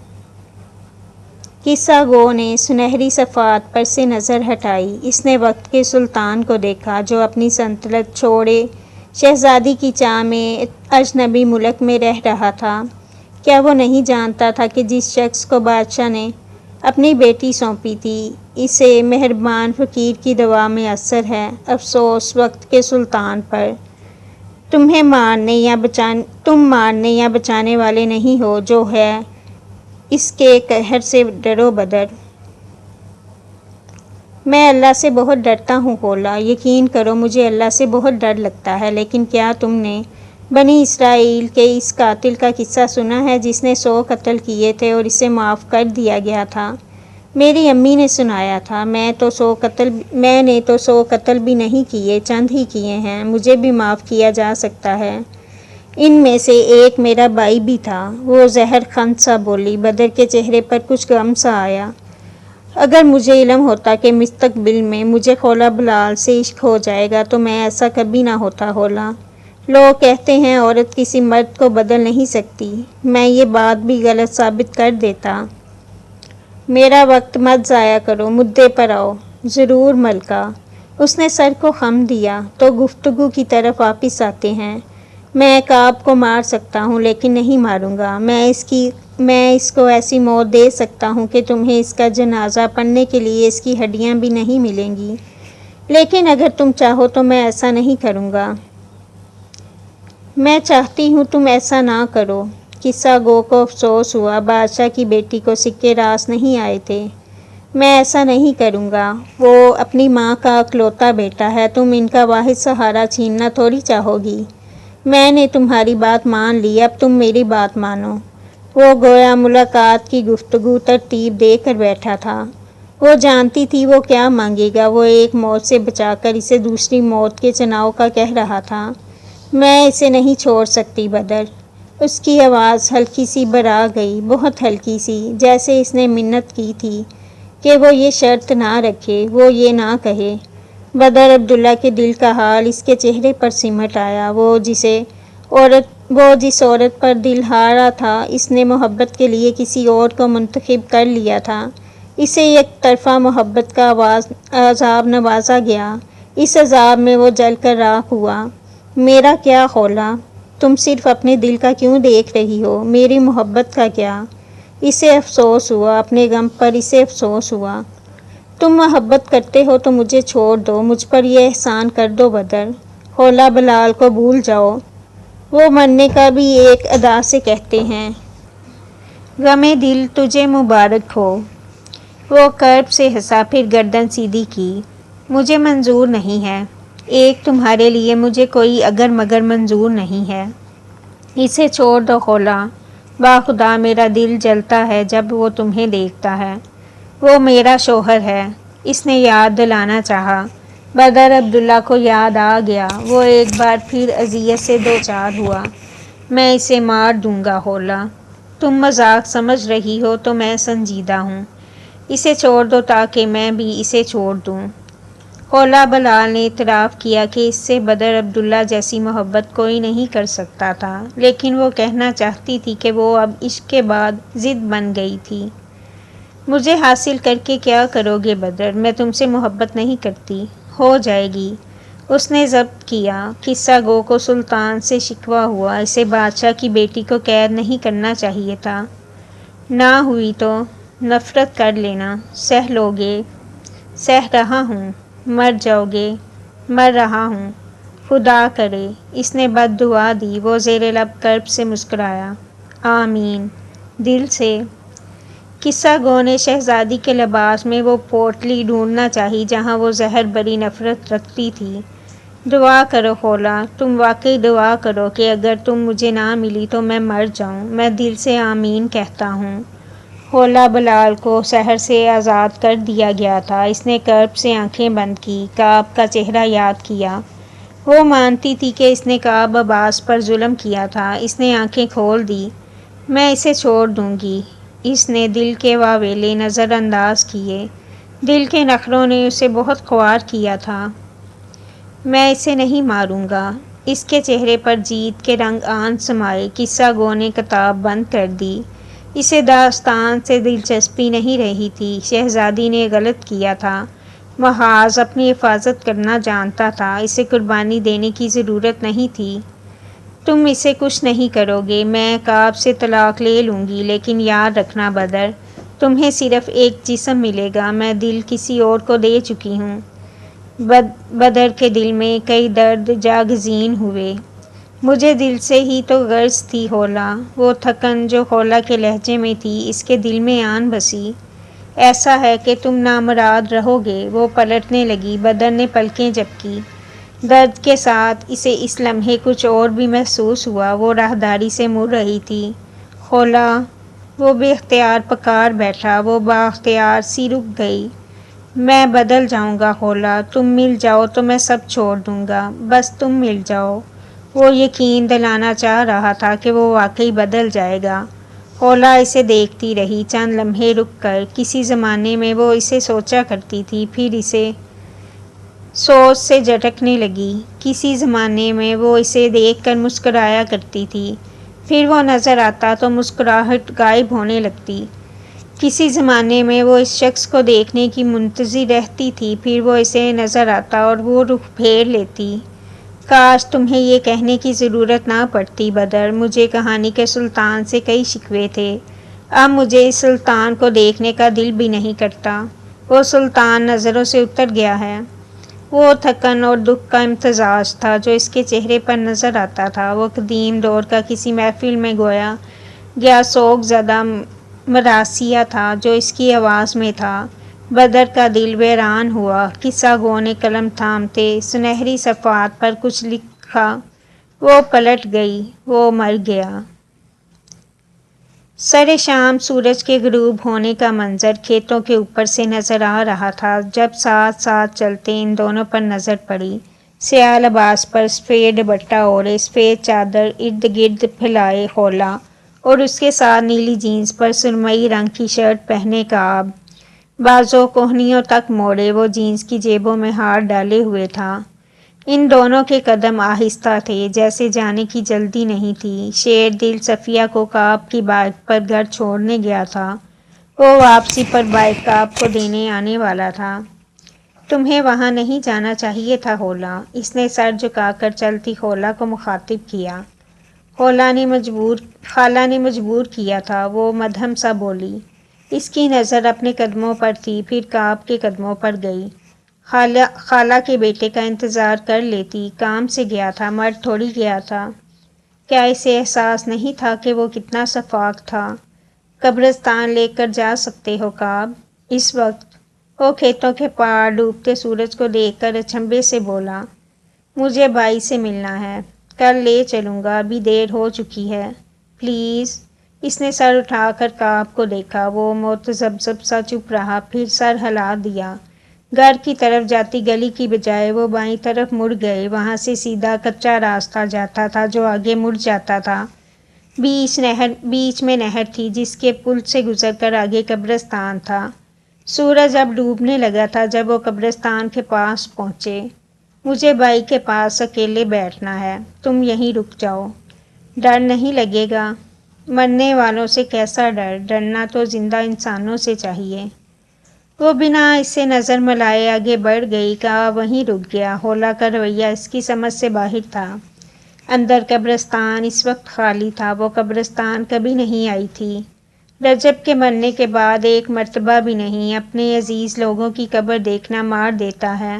قصہ گو نے سنہری صفحات پر سے نظر ہٹائی۔ اس نے وقت کے سلطان کو دیکھا جو اپنی سلطنت چھوڑے شہزادی کی چاہ میں اجنبی ملک میں رہ رہا تھا۔ کیا وہ نہیں جانتا تھا کہ جس شخص کو بادشاہ نے اپنی بیٹی سونپی تھی اسے مہربان فقیر کی دعا میں اثر ہے۔ افسوس وقت کے سلطان پر، تم مارنے یا بچانے والے نہیں ہو، جو ہے اس کے قہر سے ڈرو بدر۔ میں اللہ سے بہت ڈرتا ہوں خولا، یقین کرو مجھے اللہ سے بہت ڈر لگتا ہے، لیکن کیا تم نے بنی اسرائیل کے اس قاتل کا قصہ سنا ہے جس نے 100 قتل کیے تھے اور اسے معاف کر دیا گیا تھا؟ میری امی نے سنایا تھا۔ میں نے تو 100 قتل بھی نہیں کیے، چند ہی کیے ہیں، مجھے بھی معاف کیا جا سکتا ہے۔ ان میں سے ایک میرا بھائی بھی تھا۔ وہ زہر خند سا بولی۔ بدر کے چہرے پر کچھ غم سا آیا۔ اگر مجھے علم ہوتا کہ مستقبل میں مجھے خولا بلال سے عشق ہو جائے گا تو میں ایسا کبھی نہ ہوتا خولا۔ لوگ کہتے ہیں عورت کسی مرد کو بدل نہیں سکتی، میں یہ بات بھی غلط ثابت کر دیتا۔ میرا وقت مت ضائع کرو، مدعے پر آؤ۔ ضرور ملکہ۔ اس نے سر کو خم دیا۔ تو گفتگو کی طرف واپس آتے ہیں۔ میں کعب کو مار سکتا ہوں لیکن نہیں ماروں گا۔ میں اس کو ایسی موت دے سکتا ہوں کہ تمہیں اس کا جنازہ پڑھنے کے لیے اس کی ہڈیاں بھی نہیں ملیں گی، لیکن اگر تم چاہو تو میں ایسا نہیں کروں گا۔ میں چاہتی ہوں تم ایسا نہ کرو۔ قصہ گو کو افسوس ہوا، بادشاہ کی بیٹی کو سکے راس نہیں آئے تھے۔ میں ایسا نہیں کروں گا، وہ اپنی ماں کا اکلوتا بیٹا ہے، تم ان کا واحد سہارا چھیننا تھوڑی چاہو گی۔ میں نے تمہاری بات مان لی، اب تم میری بات مانو۔ وہ گویا ملاقات کی گفتگو ترتیب دے کر بیٹھا تھا۔ وہ جانتی تھی وہ کیا مانگے گا۔ وہ ایک موت سے بچا کر اسے دوسری موت کے چناؤ کا کہہ رہا تھا۔ میں اسے نہیں چھوڑ سکتی بدر۔ اس کی آواز ہلکی سی برآ گئی، بہت ہلکی سی، جیسے اس نے منت کی تھی کہ وہ یہ شرط نہ رکھے، وہ یہ نہ کہے۔ بدر عبداللہ کے دل کا حال اس کے چہرے پر سمٹ آیا۔ وہ جس عورت پر دل ہارا تھا، اس نے محبت کے لیے کسی اور کو منتخب کر لیا تھا۔ اسے یک طرفہ محبت کا عذاب نوازا گیا، اس عذاب میں وہ جل کر راکھ ہوا۔ میرا کیا خولا، تم صرف اپنے دل کا کیوں دیکھ رہی ہو، میری محبت کا کیا؟ اسے افسوس ہوا، اپنے غم پر اسے افسوس ہوا۔ تم محبت کرتے ہو تو مجھے چھوڑ دو، مجھ پر یہ احسان کر دو بدر۔ خولا بلال کو بھول جاؤ، وہ مرنے کا بھی ایک ادا سے کہتے ہیں۔ غم دل تجھے مبارک ہو۔ وہ کرب سے ہنسا، پھر گردن سیدھی کی۔ مجھے منظور نہیں ہے، ایک تمہارے لیے مجھے کوئی اگر مگر منظور نہیں ہے۔ اسے چھوڑ دو خولا، باخدا میرا دل جلتا ہے جب وہ تمہیں دیکھتا ہے۔ وہ میرا شوہر ہے، اس نے یاد دلانا چاہا۔ بدر عبداللہ کو یاد آ گیا۔ وہ ایک بار پھر اذیت سے دوچار ہوا۔ میں اسے مار دوں گا خولا۔ تم مذاق سمجھ رہی ہو تو میں سنجیدہ ہوں۔ اسے چھوڑ دو تاکہ میں بھی اسے چھوڑ دوں۔ خولا بلال نے اعتراف کیا کہ اس سے بدر عبداللہ جیسی محبت کوئی نہیں کر سکتا تھا، لیکن وہ کہنا چاہتی تھی کہ وہ اب عشق کے بعد ضد بن گئی تھی۔ مجھے حاصل کر کے کیا کرو گے بدر؟ میں تم سے محبت نہیں کرتی۔ ہو جائے گی۔ اس نے ضبط کیا۔ قصہ گو کو سلطان سے شکوہ ہوا، اسے بادشاہ کی بیٹی کو قید نہیں کرنا چاہیے تھا۔ نہ ہوئی تو نفرت کر لینا، سہ لوگے۔ سہ رہا ہوں۔ مر جاؤ گے؟ مر رہا ہوں۔ خدا کرے۔ اس نے بد دعا دی۔ وہ زیر لب کرب سے مسکرایا۔ آمین۔ دل سے۔ قصہ گو نے شہزادی کے لباس میں وہ پوٹلی ڈھونڈنا چاہی جہاں وہ زہر بری نفرت رکھتی تھی۔ دعا کرو خولا، تم واقعی دعا کرو کہ اگر تم مجھے نہ ملی تو میں مر جاؤں۔ میں دل سے آمین کہتا ہوں۔ خولا بلال کو سحر سے آزاد کر دیا گیا تھا۔ اس نے کرب سے آنکھیں بند کی، کعب کا چہرہ یاد کیا۔ وہ مانتی تھی کہ اس نے کعب عباس پر ظلم کیا تھا۔ اس نے آنکھیں کھول دی۔ میں اسے چھوڑ دوں گی۔ اس نے دل کے واویلے نظر انداز کیے۔ دل کے نخروں نے اسے بہت خوار کیا تھا۔ میں اسے نہیں ماروں گا۔ اس کے چہرے پر جیت کے رنگ آن سمائے۔ قصہ گو نے کتاب بند کر دی۔ اسے داستان سے دلچسپی نہیں رہی تھی۔ شہزادی نے غلط کیا تھا۔ محاذ اپنی حفاظت کرنا جانتا تھا۔ اسے قربانی دینے کی ضرورت نہیں تھی۔ تم اسے کچھ نہیں کرو گے۔ میں کعب سے طلاق لے لوں گی، لیکن یاد رکھنا بدر، تمہیں صرف ایک جسم ملے گا۔ میں دل کسی اور کو دے چکی ہوں۔ بدر کے دل میں کئی درد جاگزین ہوئے۔ مجھے دل سے ہی تو غرض تھی ہولا۔ وہ تھکن جو ہولا کے لہجے میں تھی اس کے دل میں آن بسی۔ ایسا ہے کہ تم نامراد رہو گے۔ وہ پلٹنے لگی۔ بدر نے پلکیں جھپکی۔ درد کے ساتھ اسے اس لمحے کچھ اور بھی محسوس ہوا۔ وہ راہداری سے مڑ رہی تھی۔ ہولا، وہ بے اختیار پکار بیٹھا۔ وہ بااختیار سی رک گئی۔ میں بدل جاؤں گا ہولا، تم مل جاؤ تو میں سب چھوڑ دوں گا، بس تم مل جاؤ۔ وہ یقین دلانا چاہ رہا تھا کہ وہ واقعی بدل جائے گا۔ ہولا اسے دیکھتی رہی چند لمحے رک کر۔ کسی زمانے میں وہ اسے سوچا کرتی تھی، پھر اسے سوچ سے جھٹکنے لگی۔ کسی زمانے میں وہ اسے دیکھ کر مسکرایا کرتی تھی، پھر وہ نظر آتا تو مسکراہٹ غائب ہونے لگتی۔ کسی زمانے میں وہ اس شخص کو دیکھنے کی منتظر رہتی تھی، پھر وہ اسے نظر آتا اور وہ رخ پھیر لیتی۔ کاش تمہیں یہ کہنے کی ضرورت نہ پڑتی بدر، مجھے کہانی کے سلطان سے کئی شکوے تھے، اب مجھے اس سلطان کو دیکھنے کا دل بھی نہیں کرتا۔ وہ سلطان نظروں سے اتر گیا ہے۔ وہ تھکن اور دکھ کا امتزاج تھا جو اس کے چہرے پر نظر آتا تھا۔ وہ قدیم دور کا کسی محفل میں گویا گیا سوگ زدہ مرثیہ تھا جو اس کی آواز میں تھا۔ بدر کا دل ویران ہوا۔ قصہ گو نے قلم تھامتے سنہری صفحات پر کچھ لکھا۔ وہ پلٹ گئی۔ وہ مر گیا۔ سر شام سورج کے غروب ہونے کا منظر کھیتوں کے اوپر سے نظر آ رہا تھا۔ جب ساتھ ساتھ چلتے ان دونوں پر نظر پڑی، سیاہ لباس پر سفید دوپٹہ اوڑھے، سفید چادر ارد گرد پھیلائے ہولا، اور اس کے ساتھ نیلی جینس پر سرمئی رنگ کی شرٹ پہنے کعب، بازو کوہنیوں تک موڑے، وہ جینس کی جیبوں میں ہاتھ ڈالے ہوئے تھا۔ ان دونوں کے قدم آہستہ تھے، جیسے جانے کی جلدی نہیں تھی۔ شیر دل صفیہ کو کعب کی بائک پر گھر چھوڑنے گیا تھا۔ وہ واپسی پر بائک کعب کو دینے آنے والا تھا۔ تمہیں وہاں نہیں جانا چاہیے تھا ہولا، اس نے سر جھکا کر چلتی ہولا کو مخاطب کیا۔ خالہ نے مجبور کیا تھا، وہ مدھم سا بولی۔ اس کی نظر اپنے قدموں پر تھی، پھر کعب کے قدموں پر گئی۔ خالہ کے بیٹے کا انتظار کر لیتی، کام سے گیا تھا، مر تھوڑی گیا تھا۔ کیا اسے احساس نہیں تھا کہ وہ کتنا شفاق تھا؟ قبرستان لے کر جا سکتے ہو کعب؟ اس وقت وہ کھیتوں کے پار ڈوبتے سورج کو دیکھ کر اچنبھے سے بولا۔ مجھے بائی سے ملنا ہے، کل لے چلوں گا، ابھی دیر ہو چکی ہے، پلیز۔ اس نے سر اٹھا کر کعب کو دیکھا۔ وہ متذبذب سا چپ رہا، پھر سر ہلا دیا۔ گھر کی طرف جاتی گلی کی بجائے وہ بائیں طرف مڑ گئے۔ وہاں سے سیدھا کچا راستہ جاتا تھا جو آگے مڑ جاتا تھا۔ بیچ میں نہر تھی جس کے پل سے گزر کر آگے قبرستان تھا۔ سورج اب ڈوبنے لگا تھا جب وہ قبرستان کے پاس پہنچے۔ مجھے بائی کے پاس اکیلے بیٹھنا ہے، تم یہیں رک جاؤ۔ ڈر نہیں لگے گا؟ مرنے والوں سے کیسا ڈر؟ ڈرنا تو زندہ انسانوں سے چاہیے۔ وہ بنا اسے نظر ملائے آگے بڑھ گئی۔ کعب وہیں رک گیا۔ ہولا کا رویہ اس کی سمجھ سے باہر تھا۔ اندر قبرستان اس وقت خالی تھا۔ وہ قبرستان کبھی نہیں آئی تھی۔ رجب کے مرنے کے بعد ایک مرتبہ بھی نہیں۔ اپنے عزیز لوگوں کی قبر دیکھنا مار دیتا ہے،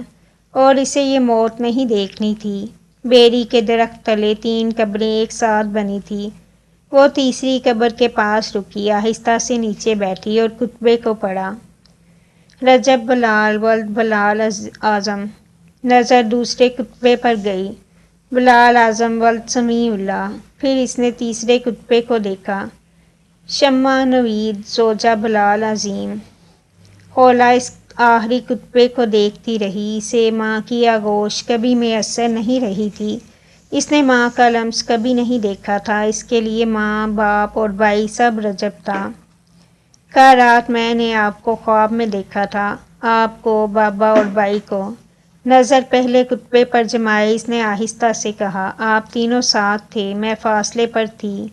اور اسے یہ موت نہیں دیکھنی تھی۔ بیری کے درخت تلے 3 قبریں ایک ساتھ بنی تھی۔ وہ تیسری قبر کے پاس رکی، آہستہ سے نیچے بیٹھی اور خطبے کو پڑھا۔ رجب بلال ولد بلال اعظم۔ نظر دوسرے خطبے پر گئی، بلال اعظم ولد سمیع اللہ۔ پھر اس نے تیسرے خطبے کو دیکھا، شمع نوید زوجہ بلال عظیم۔ ہولا اس آخری خطبے کو دیکھتی رہی۔ اسے ماں کی آغوش کبھی میسر نہیں رہی تھی۔ اس نے ماں کا لمس کبھی نہیں دیکھا تھا۔ اس کے لیے ماں، باپ اور بھائی سب رجب تھا۔ کل رات میں نے آپ کو خواب میں دیکھا تھا، آپ کو، بابا اور بائی کو۔ نظر پہلے کتبے پر جمائے اس نے آہستہ سے کہا، آپ تینوں ساتھ تھے، میں فاصلے پر تھی۔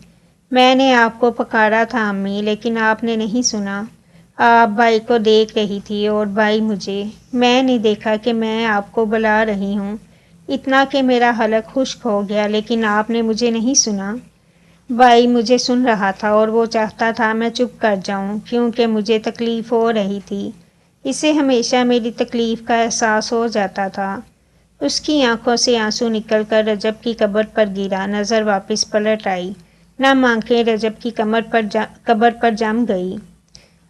میں نے آپ کو پکارا تھا امی، لیکن آپ نے نہیں سنا۔ آپ بائی کو دیکھ رہی تھی اور بائی مجھے۔ میں نے دیکھا کہ میں آپ کو بلا رہی ہوں، اتنا کہ میرا حلق خشک ہو گیا، لیکن آپ نے مجھے نہیں سنا۔ بائی مجھے سن رہا تھا اور وہ چاہتا تھا میں چپ کر جاؤں، کیونکہ مجھے تکلیف ہو رہی تھی۔ اسے ہمیشہ میری تکلیف کا احساس ہو جاتا تھا۔ اس کی آنکھوں سے آنسو نکل کر رجب کی قبر پر گرا، نظر واپس پلٹ آئی، نم آنکھیں رجب کی قبر پر جم گئی۔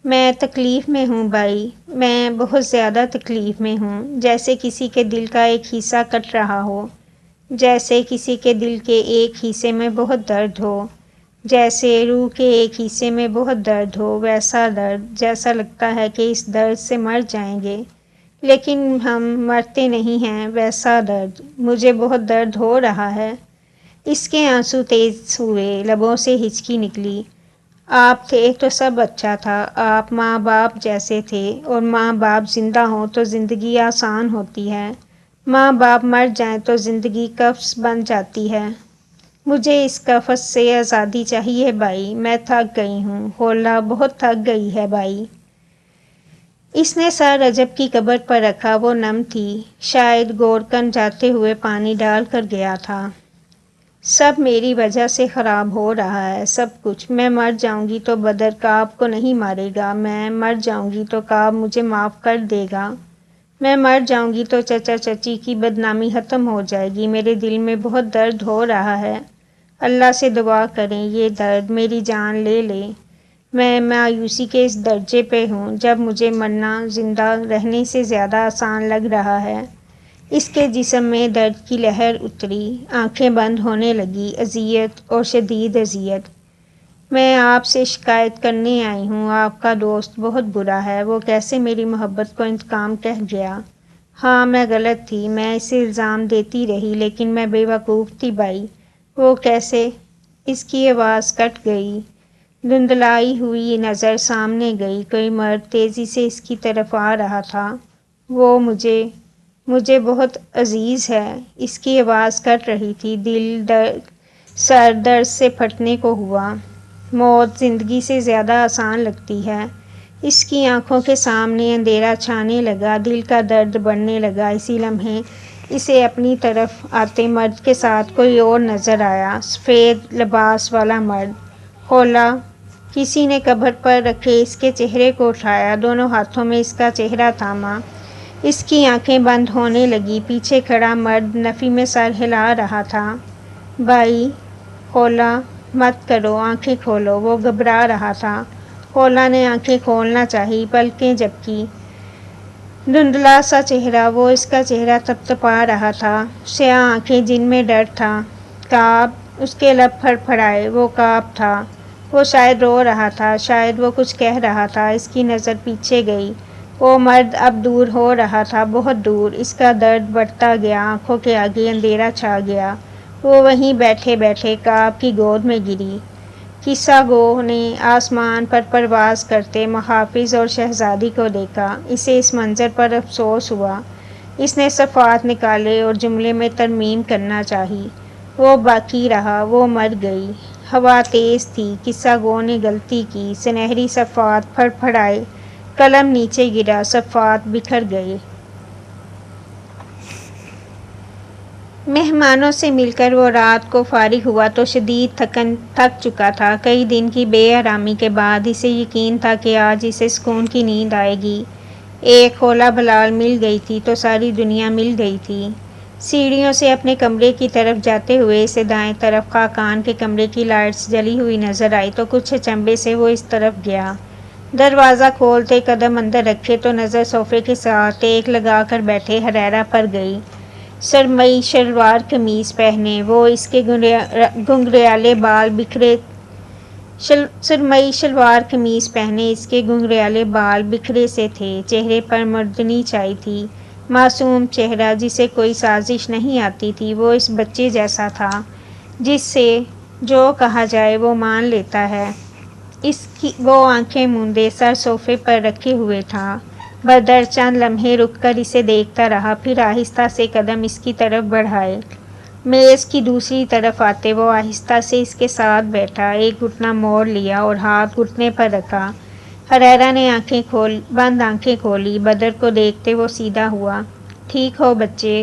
میں تکلیف میں ہوں بائی، میں بہت زیادہ تکلیف میں ہوں، جیسے کسی کے دل کا ایک حصہ کٹ رہا ہو، جیسے کسی کے دل کے ایک حصے میں بہت درد ہو، جیسے روح کے ایک حصے میں بہت درد ہو، ویسا درد، جیسا لگتا ہے کہ اس درد سے مر جائیں گے لیکن ہم مرتے نہیں ہیں، ویسا درد۔ مجھے بہت درد ہو رہا ہے۔ اس کے آنسو تیز ہوئے، لبوں سے ہچکی نکلی۔ آپ تھے تو سب اچھا تھا، آپ ماں باپ جیسے تھے، اور ماں باپ زندہ ہوں تو زندگی آسان ہوتی ہے، ماں باپ مر جائیں تو زندگی قفس بن جاتی ہے۔ مجھے اس قفس سے آزادی چاہیے بائی، میں تھک گئی ہوں، ہولا بہت تھک گئی ہے بائی۔ اس نے سر رجب کی قبر پر رکھا، وہ نم تھی، شاید گورکن جاتے ہوئے پانی ڈال کر گیا تھا۔ سب میری وجہ سے خراب ہو رہا ہے، سب کچھ۔ میں مر جاؤں گی تو بدر کعب کو نہیں مارے گا، میں مر جاؤں گی تو کعب مجھے معاف کر دے گا، میں مر جاؤں گی تو چچا چچی کی بدنامی ختم ہو جائے گی۔ میرے دل میں بہت درد ہو رہا ہے، اللہ سے دعا کریں یہ درد میری جان لے لے۔ میں مایوسی کے اس درجے پہ ہوں جب مجھے مرنا زندہ رہنے سے زیادہ آسان لگ رہا ہے۔ اس کے جسم میں درد کی لہر اتری، آنکھیں بند ہونے لگی، اذیت اور شدید اذیت۔ میں آپ سے شکایت کرنے آئی ہوں، آپ کا دوست بہت برا ہے، وہ کیسے میری محبت کو انتقام کہہ گیا۔ ہاں میں غلط تھی، میں اسے الزام دیتی رہی، لیکن میں بے وقوف تھی بائی۔ وہ کیسے؟ اس کی آواز کٹ گئی، دھندلائی ہوئی نظر سامنے گئی، کوئی مرد تیزی سے اس کی طرف آ رہا تھا۔ وہ مجھے بہت عزیز ہے۔ اس کی آواز کٹ رہی تھی، سر درد سے پھٹنے کو ہوا۔ موت زندگی سے زیادہ آسان لگتی ہے۔ اس کی آنکھوں کے سامنے اندھیرا چھانے لگا، دل کا درد بڑھنے لگا۔ اسی لمحے اسے اپنی طرف آتے مرد کے ساتھ کوئی اور نظر آیا، سفید لباس والا مرد۔ ہولا! کسی نے قبر پر رکھے اس کے چہرے کو اٹھایا، دونوں ہاتھوں میں اس کا چہرہ تھاما۔ اس کی آنکھیں بند ہونے لگی، پیچھے کھڑا مرد نفی میں سر ہلا رہا تھا۔ بائی! ہولا! مت کرو، آنکھیں کھولو، وہ گھبرا رہا تھا۔ ہولا نے آنکھیں کھولنا چاہی، پلکیں جھپکی۔ دھندلا سا چہرہ، وہ اس کا چہرہ تپتپا رہا تھا، سیاہ آنکھیں جن میں ڈر تھا۔ کعب! اس کے لب پھڑپھڑائے، وہ کعب تھا۔ وہ شاید رو رہا تھا، شاید وہ کچھ کہہ رہا تھا۔ اس کی نظر پیچھے گئی، وہ مرد اب دور ہو رہا تھا، بہت دور۔ اس کا درد بڑھتا گیا، آنکھوں کے آگے اندھیرا چھا گیا۔ وہ وہیں بیٹھے بیٹھے کعب کی گود میں گری۔ قصہ گو نے آسمان پر پرواز کرتے محافظ اور شہزادی کو دیکھا۔ اسے اس منظر پر افسوس ہوا۔ اس نے صفحات نکالے اور جملے میں ترمیم کرنا چاہی۔ وہ باقی رہا، وہ مر گئی۔ ہوا تیز تھی، قصہ گو نے غلطی کی، سنہری صفحات پھڑپھڑائے، قلم نیچے گرا، صفحات بکھر گئے۔ مہمانوں سے مل کر وہ رات کو فارغ ہوا تو شدید تھک چکا تھا۔ کئی دن کی بے آرامی کے بعد اسے یقین تھا کہ آج اسے سکون کی نیند آئے گی۔ ایک ہولا بلال مل گئی تھی تو ساری دنیا مل گئی تھی۔ سیڑھیوں سے اپنے کمرے کی طرف جاتے ہوئے اسے دائیں طرف خاقان کے کمرے کی لائٹس جلی ہوئی نظر آئی تو کچھ اچنبھے سے وہ اس طرف گیا۔ دروازہ کھولتے قدم اندر رکھے تو نظر صوفے کے ساتھ ٹیک لگا کر بیٹھے حریرہ پر گئی۔ سرمئی شلوار قمیض پہنے، وہ اس کے گھنگریالے بال بکھرے سے تھے، چہرے پر مردنی چھائی تھی، معصوم چہرہ جسے کوئی سازش نہیں آتی تھی۔ وہ اس بچے جیسا تھا جس سے جو کہا جائے وہ مان لیتا ہے۔ وہ آنکھیں موندے سر صوفے پر رکھے ہوئے تھا، بدر چند لمحے رک کر اسے دیکھتا رہا، پھر آہستہ سے قدم اس کی طرف بڑھائے۔ میز کی دوسری طرف آتے وہ آہستہ سے اس کے ساتھ بیٹھا، ایک گھٹنا موڑ لیا اور ہاتھ گھٹنے پر رکھا۔ حریرہ نے بند آنکھیں کھولی۔ بدر کو دیکھتے وہ سیدھا ہوا۔ ٹھیک ہو بچے؟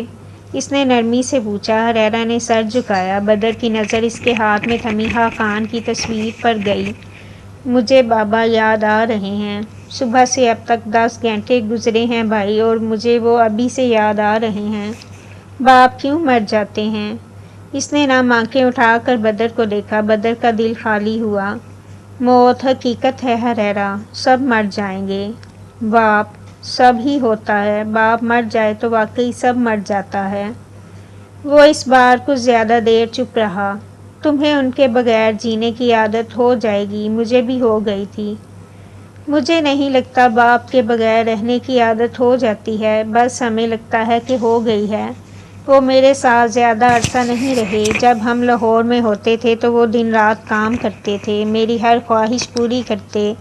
اس نے نرمی سے پوچھا۔ حریرہ نے سر جھکایا۔ بدر کی نظر اس کے ہاتھ میں تھمی خاقان کی تصویر پر گئی۔ مجھے بابا یاد آ رہے ہیں۔ صبح سے اب تک 10 گھنٹے گزرے ہیں بھائی، اور مجھے وہ ابھی سے یاد آ رہے ہیں۔ باپ کیوں مر جاتے ہیں؟ اس نے نم آنکھیں اٹھا کر بدر کو دیکھا۔ بدر کا دل خالی ہوا۔ موت حقیقت ہے حریرہ، سب مر جائیں گے۔ باپ، سب ہی ہوتا ہے۔ باپ مر جائے تو واقعی سب مر جاتا ہے۔ وہ اس بار کچھ زیادہ دیر چپ رہا۔ تمہیں ان کے بغیر جینے کی عادت ہو جائے گی، مجھے بھی ہو گئی تھی۔ مجھے نہیں لگتا باپ کے بغیر رہنے کی عادت ہو جاتی ہے، بس ہمیں لگتا ہے کہ ہو گئی ہے۔ وہ میرے ساتھ زیادہ عرصہ نہیں رہے۔ جب ہم لاہور میں ہوتے تھے تو وہ دن رات کام کرتے تھے، میری ہر خواہش پوری کرتے۔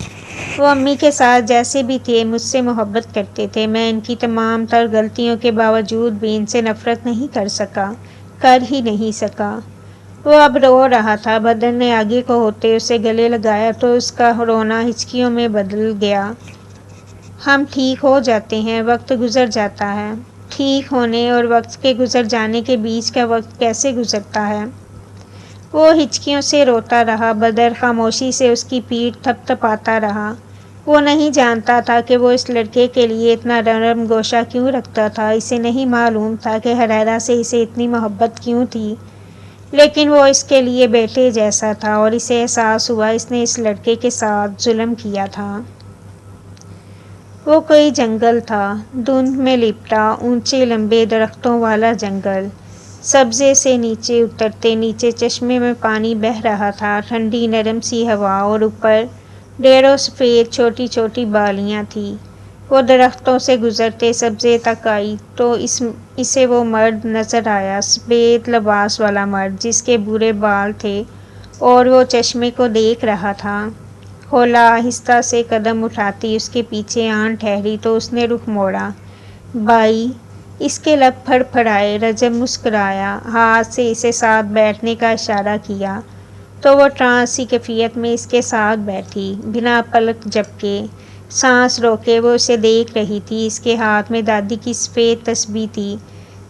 وہ امی کے ساتھ جیسے بھی تھے مجھ سے محبت کرتے تھے۔ میں ان کی تمام تر غلطیوں کے باوجود بھی ان سے نفرت نہیں کر ہی نہیں سکا۔ وہ اب رو رہا تھا۔ بدر نے آگے کو ہوتے اسے گلے لگایا تو اس کا رونا ہچکیوں میں بدل گیا۔ ہم ٹھیک ہو جاتے ہیں، وقت گزر جاتا ہے۔ ٹھیک ہونے اور وقت کے گزر جانے کے بیچ کا وقت کیسے گزرتا ہے؟ وہ ہچکیوں سے روتا رہا۔ بدر خاموشی سے اس کی پیٹھ تھپ تھپاتا رہا۔ وہ نہیں جانتا تھا کہ وہ اس لڑکے کے لیے اتنا نرم گوشہ کیوں رکھتا تھا۔ اسے نہیں معلوم تھا کہ حریرہ سے اسے اتنی محبت کیوں تھی، لیکن وہ اس کے لیے بیٹے جیسا تھا، اور اسے احساس ہوا اس نے اس لڑکے کے ساتھ ظلم کیا تھا۔ وہ کوئی جنگل تھا، دھند میں لپٹا، اونچے لمبے درختوں والا جنگل۔ سبزے سے نیچے اترتے نیچے چشمے میں پانی بہہ رہا تھا، ٹھنڈی نرم سی ہوا، اور اوپر ڈھیروں سفید چھوٹی چھوٹی بالیاں تھیں۔ وہ درختوں سے گزرتے سبزے تک آئی تو اسے وہ مرد نظر آیا، سفید لباس والا مرد جس کے بھورے بال تھے اور وہ چشمے کو دیکھ رہا تھا۔ خولا آہستہ سے قدم اٹھاتی اس کے پیچھے آن ٹھہری تو اس نے رخ موڑا۔ بھائی، اس کے لب پھڑ پھڑائے۔ رجب مسکرایا، ہاتھ سے اسے ساتھ بیٹھنے کا اشارہ کیا تو وہ ٹرانس سی کیفیت میں اس کے ساتھ بیٹھی، بنا پلک جھپکے، سانس روکے۔ وہ اسے دیکھ رہی تھی۔ اس کے ہاتھ میں دادی کی سفید تسبیح تھی،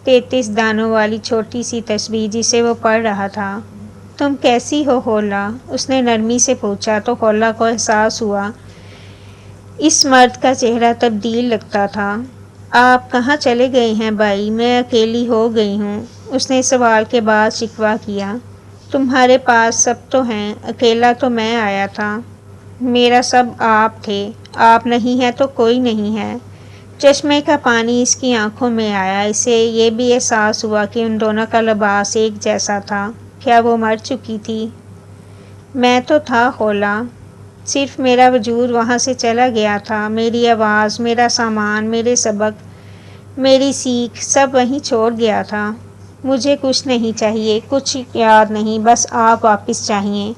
33 دانوں والی چھوٹی سی تسبیح جسے وہ پڑھ رہا تھا۔ تم کیسی ہو خولا؟ اس نے نرمی سے پوچھا تو خولا کو احساس ہوا اس مرد کا چہرہ تبدیل لگتا تھا۔ آپ کہاں چلے گئے ہیں بھائی؟ میں اکیلی ہو گئی ہوں۔ اس نے سوال کے بعد شکوہ کیا۔ تمہارے پاس سب تو ہیں، اکیلا تو میں آیا تھا۔ میرا سب آپ تھے، آپ نہیں ہیں تو کوئی نہیں ہے۔ چشمے کا پانی اس کی آنکھوں میں آیا۔ اسے یہ بھی احساس ہوا کہ ان دونوں کا لباس ایک جیسا تھا۔ کیا وہ مر چکی تھی؟ میں تو تھا خولا، صرف میرا وجود وہاں سے چلا گیا تھا۔ میری آواز، میرا سامان، میرے سبق، میری سیکھ، سب وہیں چھوڑ گیا تھا۔ مجھے کچھ نہیں چاہیے، کچھ یاد نہیں، بس آپ واپس چاہیے۔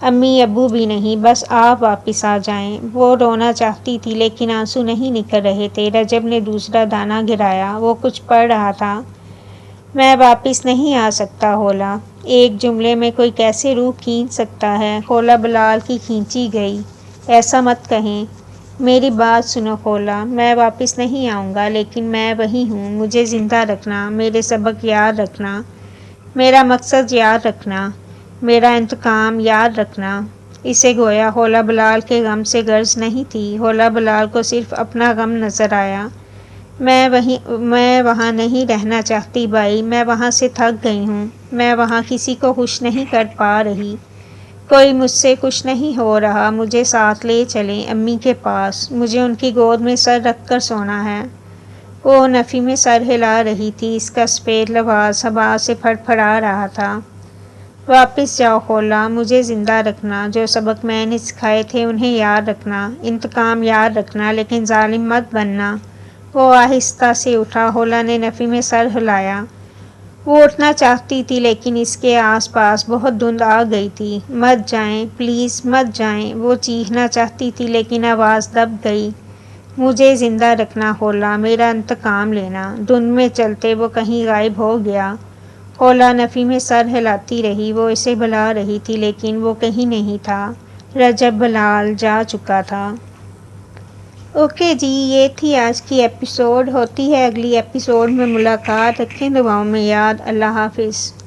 امی ابو بھی نہیں، بس آپ واپس آ جائیں۔ وہ رونا چاہتی تھی لیکن آنسو نہیں نکل رہے تھے۔ رجب نے دوسرا دانہ گرایا۔ وہ کچھ پڑھ رہا تھا۔ میں واپس نہیں آ سکتا خولا، ایک جملے میں کوئی کیسے روح کھینچ سکتا ہے؟ خولا بلال کی کھینچی گئی۔ ایسا مت کہیں، میری بات سنو خولا، میں واپس نہیں آؤں گا، لیکن میں وہیں ہوں۔ مجھے زندہ رکھنا، میرے سبق یاد رکھنا، میرا مقصد یاد رکھنا، میرا انتقام یاد رکھنا۔ اسے گویا خولا بلال کے غم سے غرض نہیں تھی۔ خولا بلال کو صرف اپنا غم نظر آیا۔ میں وہاں نہیں رہنا چاہتی بھائی، میں وہاں سے تھک گئی ہوں۔ میں وہاں کسی کو خوش نہیں کر پا رہی، کوئی مجھ سے خوش نہیں ہو رہا۔ مجھے ساتھ لے چلیں امی کے پاس، مجھے ان کی گود میں سر رکھ کر سونا ہے۔ وہ نفی میں سر ہلا رہی تھی، اس کا سفید لباس ہوا سے پھڑ پھڑا رہا تھا۔ واپس جاؤ خولا، مجھے زندہ رکھنا، جو سبق میں نے سکھائے تھے انہیں یاد رکھنا، انتقام یاد رکھنا، لیکن ظالم مت بننا۔ وہ آہستہ سے اٹھا۔ خولا نے نفی میں سر ہلایا۔ وہ اٹھنا چاہتی تھی لیکن اس کے آس پاس بہت دھند آ گئی تھی۔ مت جائیں، پلیز مت جائیں۔ وہ چیخنا چاہتی تھی لیکن آواز دب گئی۔ مجھے زندہ رکھنا خولا، میرا انتقام لینا۔ دھند میں چلتے وہ کہیں غائب ہو گیا۔ خولا نفی میں سر ہلاتی رہی، وہ اسے بلا رہی تھی لیکن وہ کہیں نہیں تھا۔ رجب بلال جا چکا تھا۔ اوکے جی، یہ تھی آج کی ایپیسوڈ۔ ہوتی ہے اگلی ایپیسوڈ میں ملاقات۔ رکھیں دعاؤں میں یاد۔ اللہ حافظ۔